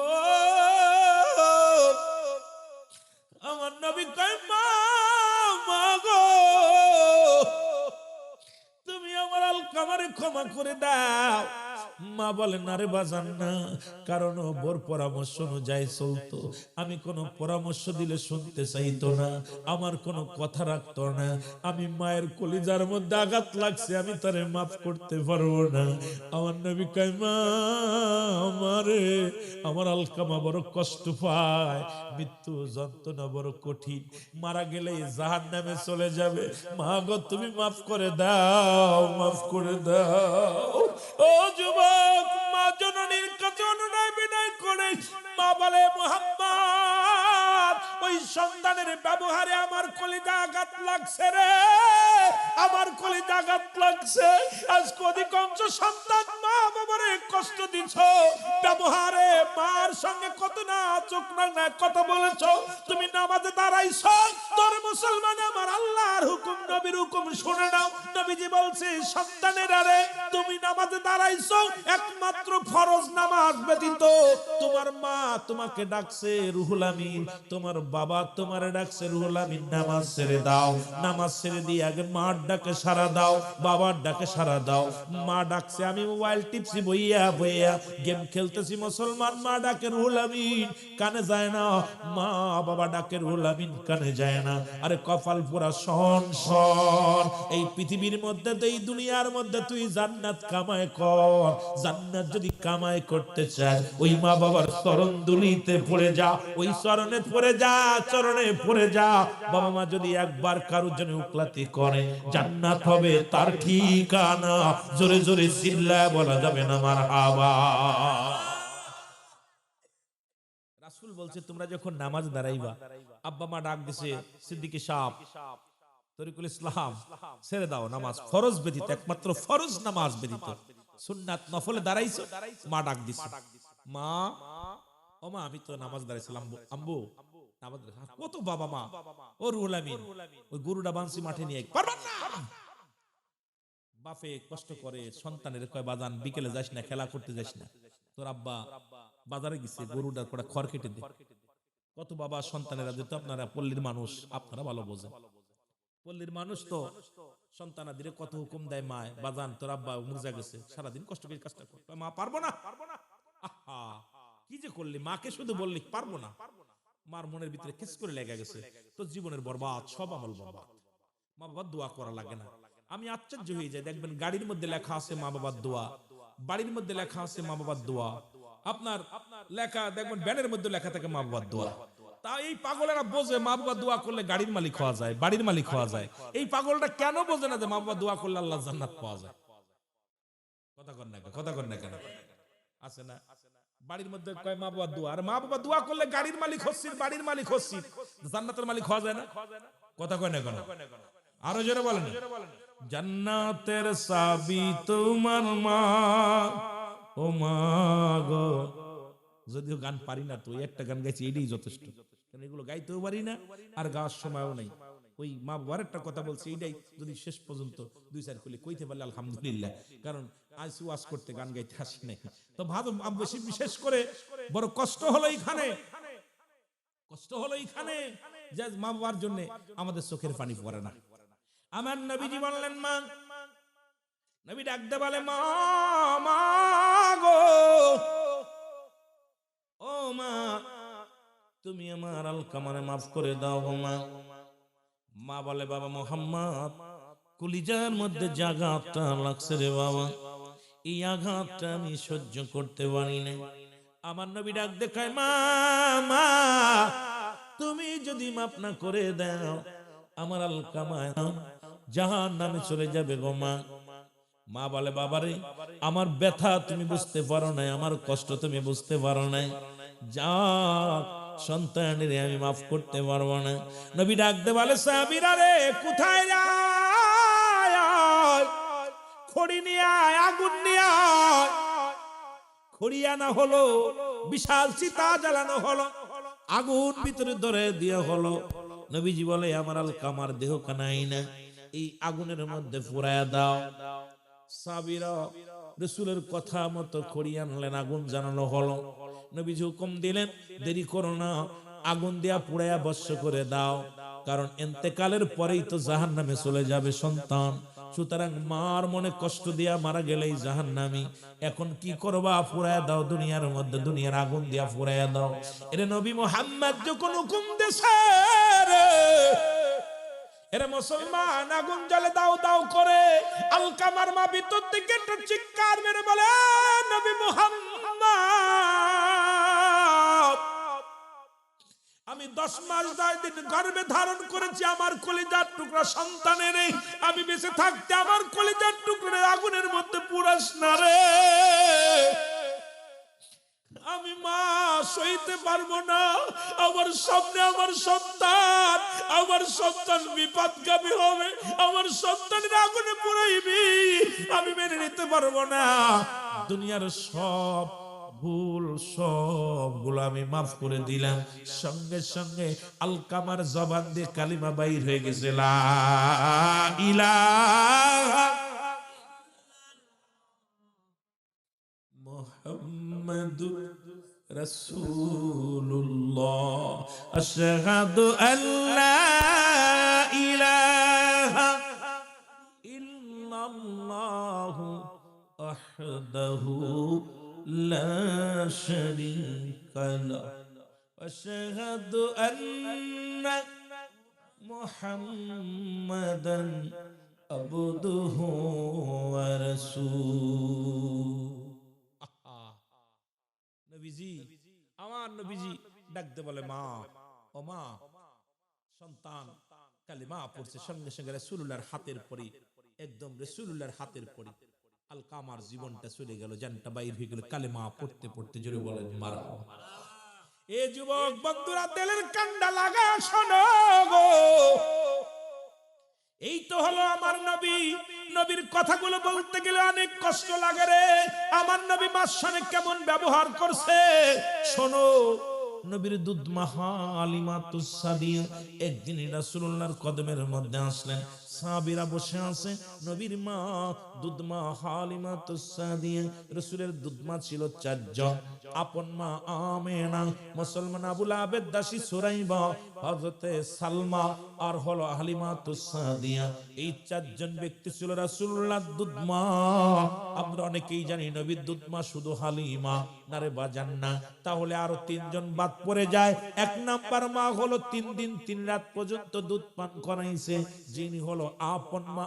আমার নবী কয়, মা মা গো তুমি আমার আলকামারে ক্ষমা করে দাও। মা বলে, না রে বাজান না, কারণ ও বোর পরামর্শ অনুযায়ী চলতো। আমি কোনো পরামর্শ দিলে শুনতে চাইতো না, আমার কোনো কথা রাখতো না। আমি মায়ের কলিজার মধ্যে আঘাত লাগছে, আমি তারে মাফ করতে পারবো না। আমার নবী কয়, মা আমারে, আমার আলকামা বড় কষ্ট পায়, মৃত্যু যন্ত্রণা বড় কঠিন, মারা গেলে জাহান্নামে চলে যাবে। মা গো তুমি মাফ করে দাও, মাফ করে দাও। ও যুবক, মা জননীর কাছে অনুনয় বিনয় করে মা বলে, মুহাম্মদ ওই সন্তানের ব্যবহারে আমার কলিজা আঘাত লাগছে রে, আমার কলিজা আঘাত লাগছে। আজকে অধিকাংশ সন্তান মা বাবারে কষ্ট দিছ ব্যবহারে, মার সঙ্গে কত না চোখ না কথা বলেছ। তুমি নামাজে দাঁড়াইছ, তোর মুসলমান আমার আল্লাহর হুকুম নবীর হুকুম শুনে নাও। নবীজি বলছে, সন্তানের আরে তুমি নামাজে দাঁড়াইছো একমাত্র ফরজ নামাজ ব্যতীত। তোমার মা তোমাকে ডাকছে রুহুল আমিন, তোমার বাবা তোমারে ডাকছে রুহুল আমিন, নামাজ ছেড়ে দাও। নামাজ ছেড়ে দিয়ে আগে মার ডাকে সাড়া দাও, বাবার ডাকে সাড়া দাও। মা ডাকছে, আমি মোবাইল টিপছি বইয়া বইয়া, গেম খেলতেছি, মুসলমান মা ডাকে রুহুল আমিন, কানে যায় না। মা বাবা ডাকে রুহুল আমিন, কানে যায় না। আরে কপাল পুরা শন শন। এই পৃথিবীর মধ্যে, এই দুনিয়ার মধ্যে তুই জান্নাত কামাই কর। জান্নাত যদি কামাই করতে চাস, ওই মা বাবার চরণ দুলিতে পড়ে যা, ওই চরণে পড়ে যা, চরণে পড়ে যা। বাবা মা যদি একবার কারোর জন্য উকলাতি করে, জান্নাত হবে তার ঠিকানা। জোরে জোরে চিল্লায় বলা যাবে না মারহাবা। রাসূল বলছে, তোমরা যখন নামাজ দাঁড়াইবা, আব্বা মা ডাক দিছে, সিদ্দিকী সাহেব, তরিকুল ইসলাম, ছেড়ে দাও নামাজ, ফরজ ব্যতীত, একমাত্র ফরজ নামাজ ব্যতীত। সুন্নাত নফলে দাঁড়াইছো, মা ডাক দিছে, মা ও মা আমি তো নামাজ দাঁড়াইছিলাম, আম্বু নামাজ। কত বাবা মা, ও রুহুল আমিন ওই গরুটা বানসি মাঠে নিয়ে পারবেন না। বাপে কষ্ট করে সন্তানের কয়, বাজান বিকেলে যাস না, খেলা করতে যাস না, তোর আব্বা বাজারে গেছে, গরুটার করে খড় কেটে দে। কত বাবা সন্তানেরা, যেহেতু আপনারা পল্লীর মানুষ, আপনারা ভালো বোঝেন, পল্লীর মানুষ তো সন্তানাদের কত হুকুম দেয় মায়, বাজান তোর আব্বা মুজা গেছে, সারাদিন কষ্ট করে কাজটা কর, মা পারবো না। আহা কি যে করলি, মাকে শুধু বললি পারবো না, মার মনের ভিতরে কেস করে লেগে গেছে, তো জীবনের বরবাদ, সব আমল বরবাদ। মা বাবার দোয়া করা লাগে না। আমি আশ্চর্য হয়ে যাই, দেখবেন গাড়ির মধ্যে লেখা আছে মা বাবার দোয়া, বাড়ির মধ্যে লেখা আছে মা বাবার দোয়া, আপনার লেখা দেখবেন ব্যানের মধ্যে লেখা থাকে মা বাবার দোয়া। তা এই পাগলেরা বোঝে মা বাবা দোয়া করলে গাড়ির মালিক হওয়া যায়, বাড়ির মালিক হওয়া যায়। এই পাগলটা কেন বোঝে না যে মা বাবা দোয়া করলে আল্লাহ জান্নাত পাওয়া যায়? কথা কর না, কথা কর না কেন? আছে না বাড়ির মধ্যে কয় মা বাবা দোয়া, আর মা বাবা দোয়া করলে গাড়ির মালিক হচ্ছিস, বাড়ির মালিক হচ্ছিস, জান্নাতের মালিক হওয়া যায় না? কথা কয় না কেন? আরো জোরে বলেন, জান্নাতের চাবি তোমার মা, ও ও মা গো, যদিও গান পারি না, তো একটা গান গাইছি, এটাই যথেষ্ট, কারণ এগুলো গাইতেও পারি না আর গাওয়ার সময়ও নাই। ওই মা বাবার একটা কথা বলছে, এইটাই যদি শেষ পর্যন্ত দুই চার কলি কইতে পারলে আলহামদুলিল্লাহ, কারণ আজ ওয়াজ করতে গান গাইতে আসি নাই। তো ভালো বেশি, বিশেষ করে বড় কষ্ট হলো এইখানে, কষ্ট হলো এইখানে যে মা বাবার জন্য আমাদের চোখের পানি পড়ে না। আমার নবীজি বললেন মা, নবী ডাকতে বলে মা, মা গো, ও মা তুমি আমার আলকামারে মাফ করে দাও গো মা। মা বলে বাবা মোহাম্মদ, কলিজার মধ্যে যে আঘাতটা লাগছে রে বাবা, এই আঘাতটা আমি সহ্য করতে পারি না। আমার নবী ডাক দেখায় মা, মা তুমি যদি মাফ না করে দাও, আমার আলকামায় জাহান্নামে চলে যাবে গো মা। মা বলে বাবারে, আমার ব্যথা তুমি বুঝতে পারো না, আমার কষ্ট তুমি বুঝতে পারো না, যা সন্তানের আমি মাফ করতে পারবো না। নবী ডাকতে বলে সাহাবীরা রে, কোথায় যায়, খড়ি নিয়ে আয়, আগুন নিয়ে আয়। খড়ি আনা হলো, বিশাল চিতা জ্বালানো হলো, আগুন ভিতরে ধরে দিয়ে হলো। নবীজি বলে আমার আলকামার দেহ কানাই না, এই আগুনের মধ্যে পুরায়া দাও। সাহাবীরা রাসূলের কথা মতো খড়ি আনলেন, আগুন জ্বালানো হলো। নবীজি হুকুম দিলেন দেরি করো না, আগুন দিয়া পুড়াইয়া ভস্ম করে দাও, কারণ ইন্তেকালের পরেই তো জাহান্নামে চলে যাবে সন্তান। সুতরাং মার মনে কষ্ট দিয়া মারা গেলেই জাহান্নামী, এখন কি করবা, পুড়াইয়া দাও দুনিয়ার মধ্যে, দুনিয়ার আগুন দিয়া পুড়াইয়া দাও। এরে নবী মুহাম্মদ যখন হুকুম দেছে রে, এরে মুসলমান আগুন জ্বলে দাও দাও করে, আলকামার মা ভিতর থেকে একটা চিৎকার মেরে বলে নবী মুহাম্মদ, আমি 10 মাস 10 দিন গর্ভে ধারণ করেছি আমার কলিজার টুকরা সন্তানের, আমি বেঁচে থাকতে আমার কলিজার টুকরা আগুনের মধ্যে পুড়াস না রে, আমি মা সইতে পারবো না, আমার সামনে আমার সন্তান বিপদগামী হবে, আমার সন্তানের আগুনে পুড়াইবি, আমি মেনে নিতে পারবো না। দুনিয়ার সব ভুল সবগুলো আমি মাফ করে দিলাম। সঙ্গে সঙ্গে আলকামার জবান দিয়ে কালিমা বাইর হয়ে গেছে, লা ইলাহা মুহাম্মাদুর রাসূলুল্লাহ, আশহাদু আল্লা ইলাহা ইল্লাল্লাহু ওয়াহদাহু লা শারীকা লাহু, আশহাদু আন্না মুহাম্মাদান আবদুহু ওয়া রাসূলুহু। নবীজি, আমার নবীজি ডাকতে বলে মা, ও মা, সন্তান কালিমা পড়ছে, সঙ্গে সঙ্গে রাসূলুল্লাহর হাতের পরে, একদম রাসূলুল্লাহর হাতের পরে আলকামার জীবনটা চলে গেল, জানটা বাইর হয়ে গেল কালিমা পড়তে পড়তে। জোরে বলেন মারহাবা। এ যুবক বন্ধুরা, তেলের কান্ডা লাগা শোনো গো, এই তো হলো আমার নবী। নবীর কথাগুলো বলতে গেলে অনেক কষ্ট লাগে রে। আমার নবী মার সঙ্গে কেমন ব্যবহার করছে শোনো। নবীর দুধমা হালিমাতুস সাদিয়া একদিন রাসূলুল্লাহর কদমের মধ্যে আসলেন, সাহাবীরা বসে আছে, নবীর মা দুধমা হালিমাতুস সাদিয়া, রাসূলের দুধমা ছিল 4 জন, আপন মা আমেনা, মুসলমান আবু লাহাবের দাসী সুরাইবা, হযরতে সালমা আর হলো হালিমাতুস সাদিয়া। এই 4 জন ব্যক্তি ছিল রাসূলুল্লাহর দুধমা। আমরা অনেকেই জানি নবীর দুধমা শুধু হালিমা, না রে বাজান না, তাহলে আরো 3 জন বাদ পড়ে যায়। 1 নাম্বার মা হলো 3 দিন 3 রাত পর্যন্ত দুধ পান করাইছে, যিনি হলো আপন মা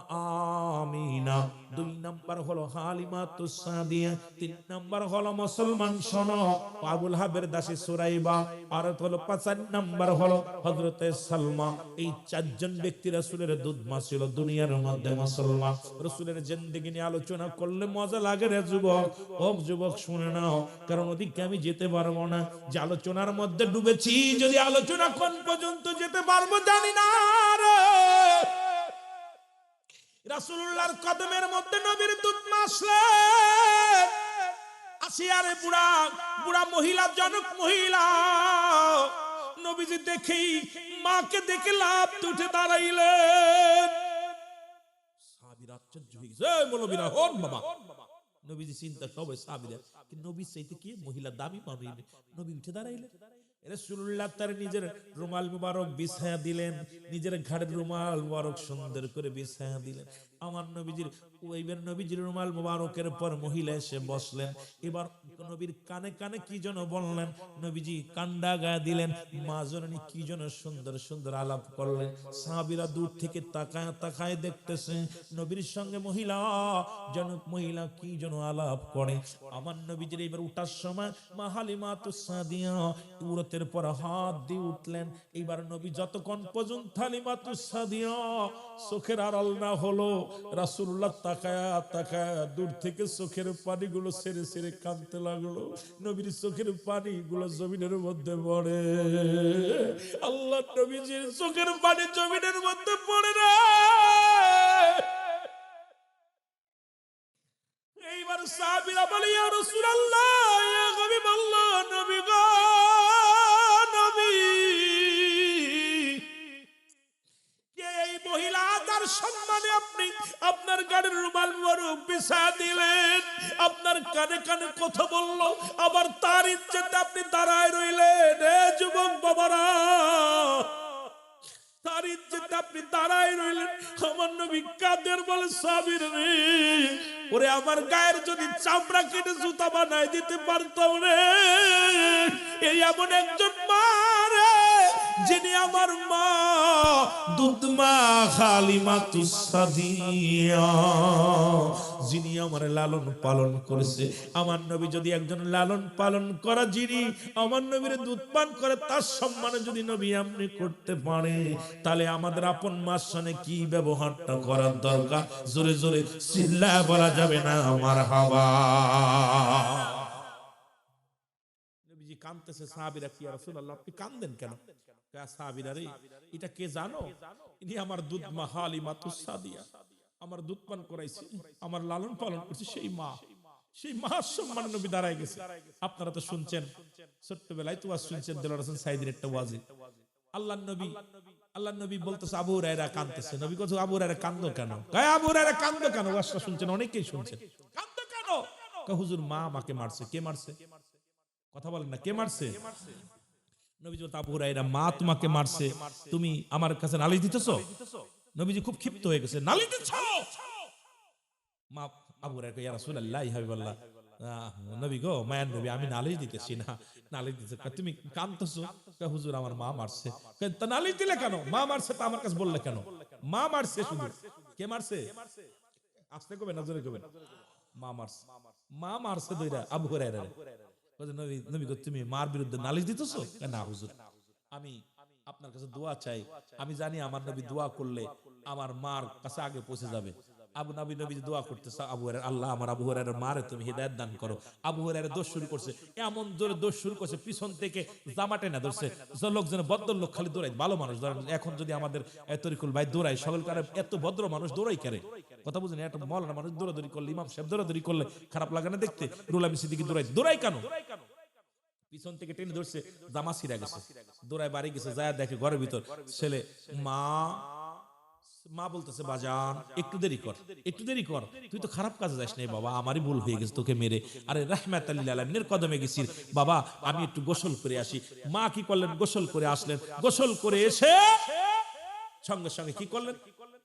আমিনা। 2 নাম্বার হলো হালিমাতুস সাদিয়া। 3 নাম্বার হলো মুসলমান শোনো আবু লাহাবের দাসী সুরাইবা। আর হলো 5 নাম্বার হলো হযরতে সালমা। এই 4 জন ব্যক্তি রাসূলের দুধমা ছিল দুনিয়ার মধ্যে মুসলমান। রাসূলের জিন্দেগি নিয়ে আলোচনা করলে মজা লাগে রে যুবক। ও যুবক শুনে নাও, কারণ ওদিকে আমি যেতে পারবো না, যে আলোচনার মধ্যে ডুবেছি, যদি আলোচনা কোন পর্যন্ত যেতে পারবো জানি না রে। রাসূলুল্লাহর কদমের মধ্যে নবীর দুধমা আসলেন, চেয়ারে বুড়া বুড়া মহিলা, জনক মহিলা। নবীজি দেখেই মাকে দেখে লাফ উঠে দাঁড়াইলেন। সাহাবীরা আশ্চর্য হয়ে গেছে, এই মৌলবীরা হন বাবা। নবীজি চিন্তা, সবাই সাহাবীরা, কিন্তু নবীর চাইতে কি মহিলা দামি মানুষ, নবী উঠে দাঁড়াইলেন। রাসূলুল্লাহ তার নিজের রুমাল মুবারক বিছায়া দিলেন, নিজের ঘাড়ের রুমাল মুবারক সুন্দর করে বিছায়া দিলেন। আমার নবীজির ওইবার নবীজির রুমাল মুবারকের পর মহিলা এসে বসলেন। এবার নবীর কানে কানে কি যেন বললেন, নবীজি কান্ডা গায়ে দিলেন, মা জননী কি যেন সুন্দর সুন্দর আলাপ করলেন। সাহাবীরা দূর থেকে তাকায় তাকায় দেখতেছে নবীর সঙ্গে মহিলা, জনক মহিলা কি যেন আলাপ করে। আমার নবীজির এবার উঠার সময় মা হালিমা তুসাদিয়া উরতের পর হাত দিয়ে উঠলেন। এবার নবী যতক্ষণ পর্যন্ত হালিমা তুসাদিয়া চোখের আড়াল না হলো, রাসূলুল্লাহ তাকায়া তাকায়া দূর থেকে চোখের পানিগুলো ছেড়ে ছেড়ে কাঁদতে লাগলো। নবীর চোখের পানিগুলো জমিনের মধ্যে পড়ে। আল্লাহ নবীজির চোখের পানি জমিনের মধ্যে পড়ে না। এইবার সাহাবীরা বলে, ইয়া রাসূলুল্লাহ, ইয়া হাবিবাল্লাহ, নবী গো নবী, কে এই মহিলা, তার সম্মানে আপনি আপনার গাড়ির রুমাল মুবারক বিছা দিলেন, আপনার কানে কানে কথা বললো, আবার তার ইজ্জতে আপনি দাঁড়ায় রইলেন। এ যুবক বাবারা, তার ইজ্জতে আপনি দাঁড়ায় রইলেন। আমার নবী কাদের বলে, সাহাবীর রে, ওরে আমার গায়ের যদি চামড়া কেটে জুতা বানাই দিতে পারতাম রে। এই এমন একজন মা রে, যিনি আমার মা দুধমা হালিমা তুসাদিয়া, যিনি আমার লালন পালন করেছে। আমার নবী যদি একজন লালন পালন করা, যিনি আমার নবীর দুধ পান করে, তার সম্মানে যদি নবী আপনি করতে পারে, তাহলে আমাদের আপন মার সঙ্গে কি ব্যবহারটা করার দরকার, জোরে জোরে চিল্লায় বলা যাবে না মারহাবা। নবীজি কাঁদতেছে, সাহাবীরা, কি ইয়া রাসূলুল্লাহ আপনি কাঁদেন কেন? সাহাবীরা রে, এটা কে জানো? ইনি আমার দুধ মা হালিমা তুসাদিয়া, আমার দুধ পান করাইছে, আমার লালন পালন করছে সেই মা। সেই মার সম্মানে নবী দাঁড়ায় গেছে। আপনারা তো শুনছেন, ছোট্টবেলায় তো ওয়াজ শুনছেন দেলোয়ার হোসেন সাইদির একটা ওয়াজে। আল্লাহর নবী বলতেছে, আবু হুরায়রা কাঁদতেছে। নবী বলছে, আবু হুরায়রা কাঁদো কেন? কয় আবু হুরায়রা কাঁদো কেন? ওয়াজটা শুনছেন, অনেকেই শুনছেন, কাঁদো কেন? কয় হুজুর, মা আমাকে মারছে। কে মারছে? কথা বলেন না, কে মারছে? নবীজি বলতে, আবু হুরায়রা, মা তোমাকে মারছে, তুমি আমার কাছে নালিশ দিতেছো? নবীজি খুব ক্ষিপ্ত হয়ে গেছে, নালিশ দিচ্ছ? মা আবু হুরায়রা কয়, ইয়া রাসূলুল্লাহ, ইয়া হাবিবাল্লাহ, নবী গো, মায়ের নবী, আমি নালিশ দিতেছি না। নালিশ দিতেছে, তুমি কাঁদতেছো? কয় হুজুর, আমার মা মারছে। কয় তা নালিশ দিলে কেন? মা মারছে তা আমার কাছে বললে কেন? মা মারছে শুধু। কে মারছে? আস্তে কবে, নজরে কবে? মা মারছে। মা মারছে দইরা আবু হুরায়রা। নবী, নবী গো, তুমি মার বিরুদ্ধে নালিশ দিতেছো? না হুজুর, আমি আপনার কাছে দোয়া চাই। আমি জানি আমার নবী দোয়া করলে আমার মার কাছে আগে পৌঁছে যাবে। আবু নবী নবী দোয়া করতেছে, আবু হুরায়রা, আল্লাহ আমার আবু হুরায়রার মারে তুমি হিদায়াত দান করো। আবু হুরায়রা দোষ শুরু করছে, এমন জোরে দোষ শুরু করছে, পিছন থেকে জামা টেনে ধরছে। লোকজন ভদ্রলোক খালি দৌড়ায়, ভালো মানুষ ধরেন, এখন যদি আমাদের তরিকুল ভাই দৌড়ায়, সকল কারে এত ভদ্র মানুষ দৌড়াই করে, কথা বুঝেন? একটা মওলানা মানুষ দৌড়াদৌড়ি করলে, ইমাম সাহেব দৌড়াদৌড়ি করলে খারাপ লাগে না দেখতে? রুল আমি সিদ্দিকী দৌড়াই কেন? পিছন থেকে টেনে ধরছে, জামা ছিঁড়া গেছে, দৌড়ায় বাড়ি গেছে, যায় দেখে ঘরের ভিতর ছেলে। মা মা বলতেছে, বাজান একটু দেরি কর, একটু দেরি কর, তুই তো খারাপ কাজে যাস নাই বাবা, আমারই ভুল হয়ে গেছে তোকে মেরে। আরে রাহমাতাল লিল আলামিনের কদমে গেছিস বাবা, আমি একটু গোসল করে আসি। মা কি করলেন? গোসল করে আসলেন। গোসল করে এসে সঙ্গে সঙ্গে কি করলেন?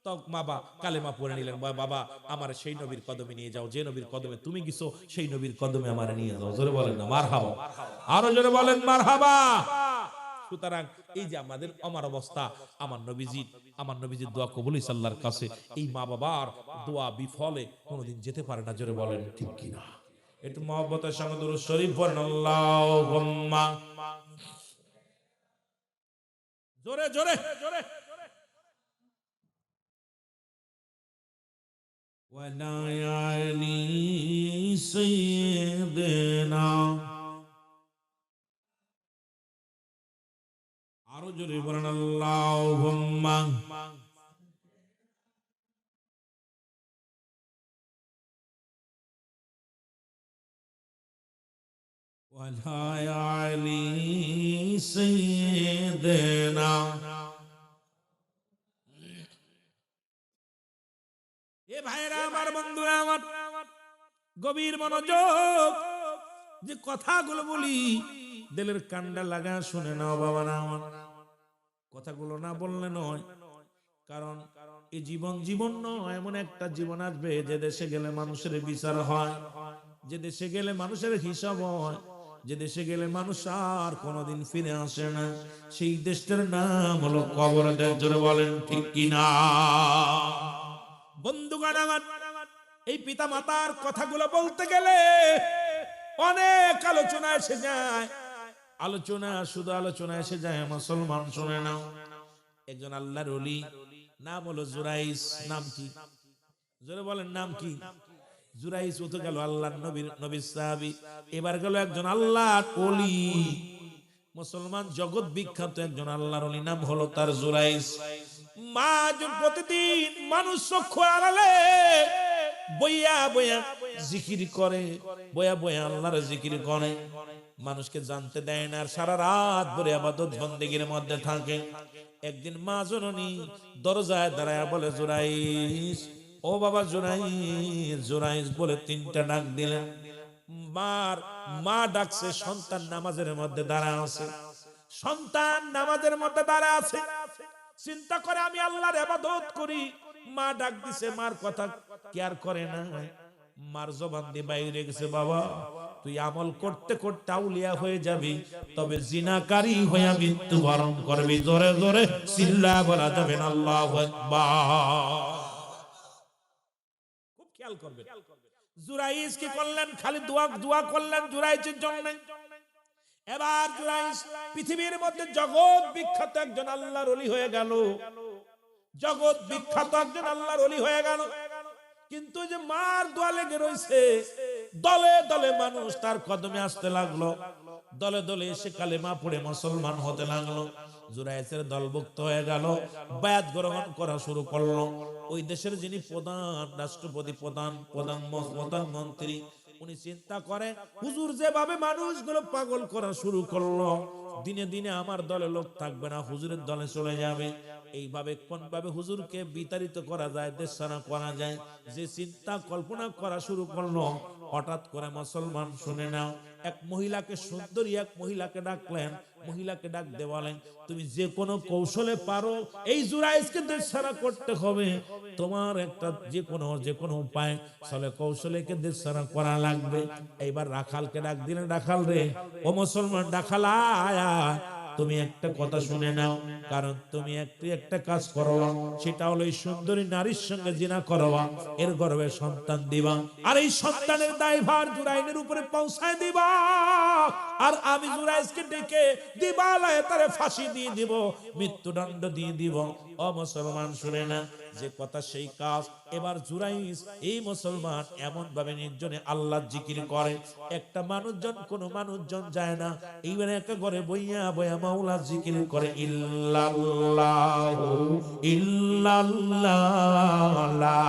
তো বাবা কালেমা পড়ে নিলেন, বাবা আমার সেই নবীর কদমে নিয়ে যাও, যে নবীর কদমে তুমি গেছো, সেই নবীর কদমে আমার নিয়ে যাও। জোরে বলেন না মারহাবা, আরো জোরে বলেন মারহাবা। সুতরাং এই যে আমাদের আমার অবস্থা, আমার নবীজির দোয়া কবুল হইছে আল্লাহর কাছে। এই মা বাবার দোয়া বিফলে কোনোদিন যেতে পারে না। জোরে বলেন ঠিক কিনা? একটু মহব্বতের সঙ্গে দুরূদ শরীফ পড়েন, আল্লাহুম্মা, জোরে জোরে জোরে। ওয়ালা আলি সাইয়্যিদিনা, আরো জোরে বলেন, আল্লাহুম্মা وعلى آل سيدنا। এ ভাইরা আমার, বন্ধুরা আমার, গভীর মনোযোগ, যে কথাগুলো বলি দিলের কান্ডা লাগা শুনে নাও বাবা না আমার। কথাগুলো না বললে নয়, কারণ এই জীবন নয়, এমন একটা জীবন আসবে যে দেশে গেলে মানুষের বিচার হয়, যে দেশে গেলে মানুষের হিসাব হয়, যে দেশে গেলে মানুষ আর কোনোদিন ফিরে আসে না। সেই দেশটার নাম হলো কবর। জোরে বলেন ঠিক কিনা? বন্ধুগণ আমার, এই পিতা মাতার কথাগুলো বলতে গেলে অনেক আলোচনা এসে যায়। শুধু আলোচনা এসে যায়, মুসলমান শুনে নাও। একজন আল্লাহর ওলি, নাম হলো জুরাইস। নাম কি? জোরে বলেন, নাম কি? জুরাইস। ও তো গেল আল্লাহর নবীর সাহাবী। এবার গেল একজন আল্লাহর ওলি, মুসলমান জগৎ বিখ্যাত একজন আল্লাহর ওলি, নাম হলো তার জুরাইস। প্রতিদিন মানুষ চক্ষু আড়ালে বইয়া বইয়া জিকির করে, বইয়া বইয়া আল্লাহর জিকির করে, মানুষকে জানতে দেয় না, আর সারা রাত ভরে ইবাদত বন্দেগীর মধ্যে থাকে। একদিন মা জননী দরজায় দাঁড়ায় বলে, জুরাইস, ও বাবা জুরাইস, জুরাইস বলে তিনটা ডাক দিলেন। মা ডাকছে, সন্তান নামাজের মধ্যে দাঁড়া আছে, সন্তান নামাজের মধ্যে দাঁড়া আছে, চিন্তা করে আমি আল্লাহর ইবাদত করি। মা ডাক দিছে, মার কথা কেয়ার করে না। মার জবান দিয়ে বাইরে গেছে, বাবা তুই আমল করতে করতে আউলিয়া হয়ে যাবি, তবে জিনাকারী হয়ে মৃত্যুবরণ করবি। জোরে জোরে চিল্লা বলা যাবে না আল্লাহু আকবার। খুব খেয়াল করবেন। জুরাইস কি করলেন? খালি দোয়া করলেন জুরাইসের জন্য। এবার জুরাইস পৃথিবীর মধ্যে জগৎ বিখ্যাত একজন আল্লাহর ওলি হয়ে গেল, জগৎ বিখ্যাত একজন আল্লাহর ওলি হয়ে গেল। কিন্তু যে মার দোয়া লেগে রয়েছে, দলে দলে মানুষ তার কদমে আসতে লাগলো, দলে দলে এসে কালেমা পড়ে মুসলমান হতে লাগলো। জুরাইসের দলভুক্ত হয়ে গেল, বায়াত গ্রহণ করা শুরু করলো। ওই দেশের যিনি প্রধান রাষ্ট্রপতি, প্রধানমন্ত্রী, উনি চিন্তা করে, হুজুর যেভাবে মানুষগুলো পাগল করা শুরু করলো, দিনে দিনে আমার দলে লোক থাকবে না, হুজুরের দলে চলে যাবে। এইভাবে কোন ভাবে হুজুরকে বিতাড়িত করা যায়, দেশছাড়া করা যায়, যে চিন্তা কল্পনা করা শুরু করলো। হঠাৎ করে মুসলমান শুনে নাও, এক মহিলাকে, সুন্দরী এক মহিলাকে ডাকলেন। মহিলাকে ডাক দিয়ে বলেন, তুমি যে কোনো কৌশলে পারো এই জুরাইসকে দেশছাড়া করতে হবে। তোমার একটা যে কোনো উপায় চলে কৌশলে কে দেশছাড়া করা লাগবে। এইবার রাখালকে ডাক দিলেন, রাখাল রে, ও মুসলমান রাখাল, আয়া তুমি একটা কথা শুনে নাও, কারণ তুমি একটা কাজ করবা, সেটা হলো এই সুন্দরী নারীর সঙ্গে জিনা করবা, এর গর্ভে সন্তান দিবা, আর এই সন্তানের দায়ভার জুরাইনের উপরে পৌঁছায় দিবা, আর আমি জুরাইসকে ডেকে দিবালায় তারে ফাঁসি দিয়ে দিব, মৃত্যুদণ্ড দিয়ে দিব। ও মুসলমান শুনে না, যে কথা সেই কাজ। এবার জুরাইস, এই মুসলমান এমন ভাবে নির্জনে আল্লাহ জিকির করে, একটা মানুষজন কোন মানুষজন যায় না, এইবার একটা ঘরে বইয়া বইয়া মাওলা জিকির করে, ইল্লাল্লাহু ইল্লাল্লাহ লা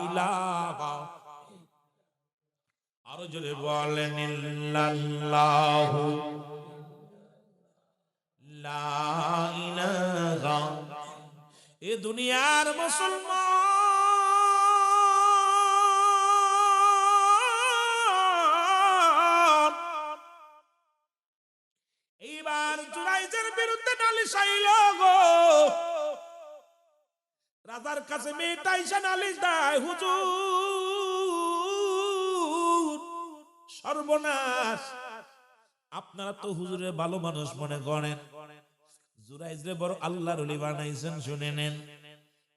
ইলাহা। আরো জোরে বলেন, ইল্লাল্লাহু লা ইলাহা। এ দুনিয়ার মুসলমান এইবার জুরাইসের বিরুদ্ধে নালিশ আইল গো। রাজার কাছে মেয়েটা এসে নালিশ দেয়, হুজুর সর্বনাশ, আপনারা তো হুজুরের ভালো মানুষ মনে করেন, জুরাইসরে বড় আল্লাহর ওলি বানাইছেন। শুনে নেন,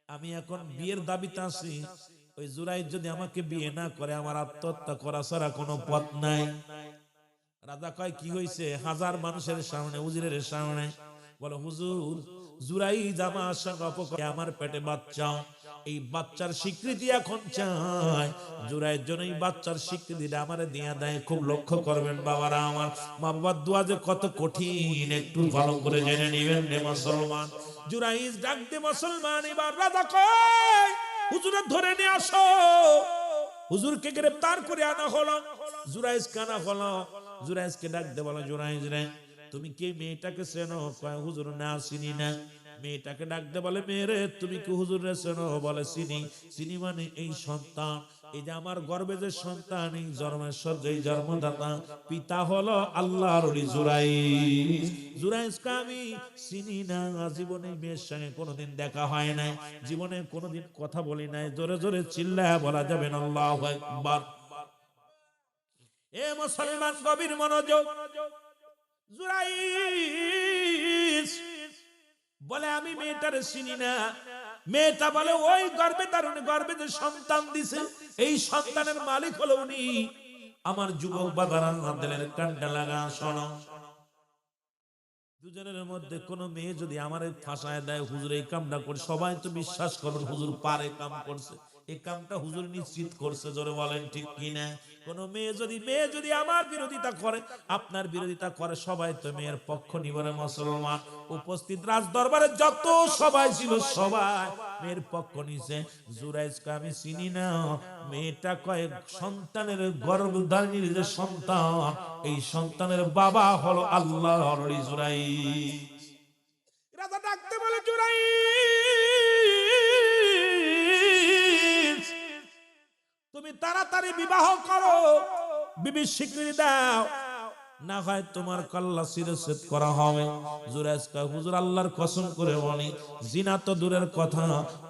আমি এখন বিয়ের দাবিতে আছি, ওই জুরাইস যদি আমাকে বিয়ে না করে, আমার আত্মহত্যা করা ছাড়া কোনো পথ নাই। রাজা কয়, কি হয়েছে? হাজার মানুষের সামনে, উজিরের সামনে বলো, হুজুর জুরাইস আমার সঙ্গে অপকর্ম, আমার পেটে বাচ্চা, এই বাচ্চার স্বীকৃতি এখন চাই। জুরাইস জন এই বাচ্চার স্বীকৃতিটা আমারে দিয়ে দেয়। খুব লক্ষ্য করবেন বাবারা আমার, মা বাবার দোয়া যে কত কঠিন একটু ভালো করে জেনে নিবেন রে মুসলমান। জুরাইস ডাক দে মুসলমান, এবার রাজা কয়, হুজুরে ধরে নিয়ে আসো। হুজুরকে গ্রেফতার করে আনা হলো, জুরাইস কানা হলো। জুরাইজকে ডাক দে বলে জুরাইজ রে তুমি কি মেয়েটাকে চেনো? কয় হুজুর না চিনি না। মেয়েটাকে ডাক দে বলে মেয়েরে তুমি কি হুজুর রে চেনো? বলে চিনি। চিনি মানে এই সন্তান, এই যে আমার গর্ভে যে সন্তান, এই জন্মেশ্বর যে জন্মদাতা, পিতা হলো আল্লাহর ওলি জুরাইজ। জুরাইজকে আমি চিনি না, জীবনে মেয়ের সঙ্গে কোনোদিন দেখা হয় নাই, জীবনে কোনোদিন কথা বলি নাই। জোরে জোরে চিল্লায় বলা যাবে না আল্লাহু আকবার। এ মুসলমান গভীর মনোযোগ। জুরাইজ বলে আমি মেয়েটারে চিনি না। মেয়েটা বলে ওই গর্ভে তার গর্ভে যে সন্তান দিছে, এই সন্তানের মালিক হলো উনি। আমার যুবক বাবারা দিলের কানটা লাগা শোনো, দুজনের মধ্যে কোন মেয়ে যদি আমারে ফাঁসায় দেয় হুজুর এই কামটা করে, সবাই তো বিশ্বাস করবেন হুজুর পারে কাম করছে, এই কামটা হুজুর নিশ্চিত করছে। জোরে বলেন ঠিক কিনা? কোন মেয়ে যদি আমার বিরোধিতা করে, আপনার বিরোধিতা করে, সবাই তো মেয়ের পক্ষ নিবে না। মুসলমান উপস্থিত রাজ দরবারে যত সবাই ছিল সবাই মেয়ের পক্ষ নিছে। জুরাইজকে আমি চিনি না। মেয়েটা কয়েক সন্তানের গর্ভধারিণীর যে সন্তান, এই সন্তানের বাবা হলো আল্লাহর ওলি জুরাইজ। রাজা ডাকতে বলে জুরাইজ তুমি তাড়াতাড়ি বিবাহ করো, বিবির স্বীকৃতি দাও, না হয় তোমার কল্লা শিরচ্ছেদ করা হবে। জুরাইজ কয় হুজুর আল্লাহর কসম করে বলি, জিনা তো দূরের কথা,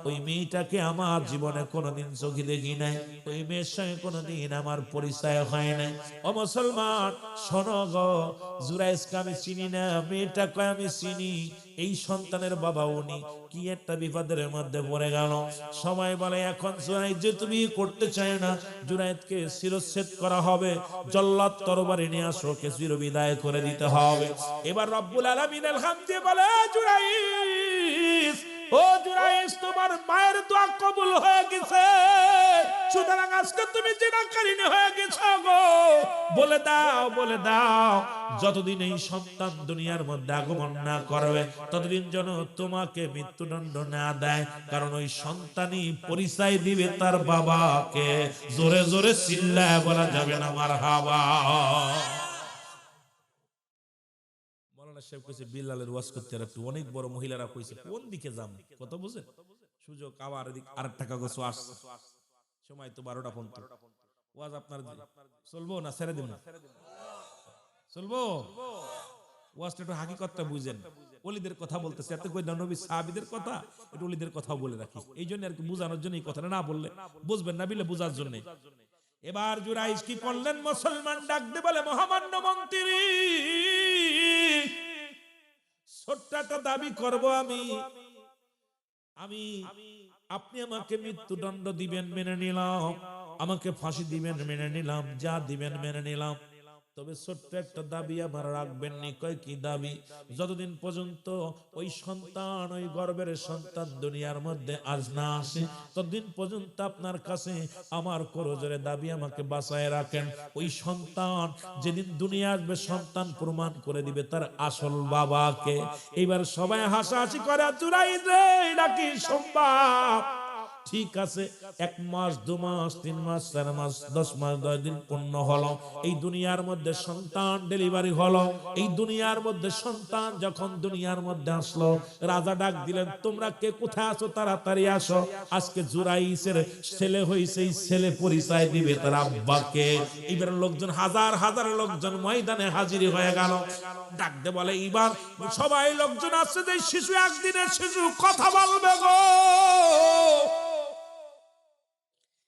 ওই মেয়েটাকে আমার জীবনে কোনোদিন চোখে দেখি নাই, ওই মেয়ের সঙ্গে কোনোদিন আমার পরিচয় হয় নাই। ও মুসলমান শোনো গো, জুরাইজকে আমি চিনি না। মেয়েটা কয় আমি চিনি, এই সন্তানের বাবা উনি। কি একটা বিপদের মধ্যে পড়ে গেল। সবাই বলে এখন জুরাইজ যে তুমি করতে চায় না, জুরাইজকে শিরচ্ছেদ করা হবে, জল্লাদ তরবারি নিয়ে আসো, কে চিরবিদায় করে দিতে হবে। এবার রব্বুল আলামিন ইলহাম দিয়ে বলে জুরাইজ, ও জুরাইজ তোমার মায়ের দোয়া কবুল হয়ে গেছে, সুতরাং আজকে তুমি জিনাকারিনী হয়ে গেছো গো। বলে দাও যতদিন এই সন্তান দুনিয়ার মধ্যে আগমন না করবে, ততদিন যেন তোমাকে মৃত্যুদণ্ড না দেয়, কারণ ওই সন্তানই পরিচয় দিবে তার বাবাকে। জোরে জোরে চিল্লায় বলা যাবে না মারহাবা। মৌলানা সাহেব কইছে বিল্লালের ওয়াজ করতে, আর একটু অনেক বড় মহিলারা কইছে কোন দিকে যাম, কত বুঝেন সুযোগ। আবার এদিক আরেকটা কাগজ আসছে, সময় তো 12টা পর্যন্ত। ওয়াজ আপনার চলবো না ছেড়ে দিব? চলবো। ওয়াজটা একটু হাকিকতটা বুঝেন। ওলিদের কথা বলতেছে, এত কই নবী সাহাবীদের কথা, একটু ওলিদের কথাও বলে রাখি। এই জন্য আর কি বোঝানোর জন্য এই কথাটা না বললে বুঝবেন না, বিলে বোঝার জন্য। এবার জুরাইজ কি করলেন? মুসলমান ডাক দে বলে মহামান্য মন্ত্রী, ছোট্ট একটা দাবি করব আমি। আপনি আমাকে মৃত্যুদণ্ড দিবেন মেনে নিলাম, আমাকে ফাঁসি দিবেন মেনে নিলাম, যা দিবেন মেনে নিলাম, তবে ছোট্ট একটা দাবি আমার রাখবেন নি। কয় কি দাবি? যতদিন পর্যন্ত ওই সন্তান, ওই গর্ভের সন্তান দুনিয়ার মধ্যে আজ না আসে, ততদিন পর্যন্ত আপনার কাছে আমার করজোরে দাবি আমাকে বাঁচায় রাখেন। ওই সন্তান যেদিন দুনিয়া আসবে, সন্তান প্রমাণ করে দিবে তার আসল বাবাকে। এইবার সবাই হাসাহাসি করে, জুরাইজ নাকি সম্ভব? ঠিক আছে, 1 মাস 2 মাস 3 মাস 4 মাস 10 মাস 10 দিন পূর্ণ হলো, এই দুনিয়ার মধ্যে সন্তান ডেলিভারি হলো। এই দুনিয়ার মধ্যে সন্তান যখন দুনিয়ার মধ্যে আসলো, রাজা ডাক দিলেন, তোমরা কে কোথায় আছো তাড়াতাড়ি আসো, আজকে জুরাইজের ছেলে হইছে, এই ছেলে পরিচয় দিবে তার আব্বাকে। এবার লোকজন হাজার হাজার লোকজন ময়দানে হাজির হয়ে গেল। ডাক দে বলে এবার সবাই লোকজন আসছে, যে শিশু একদিনের শিশু কথা বলবে গো,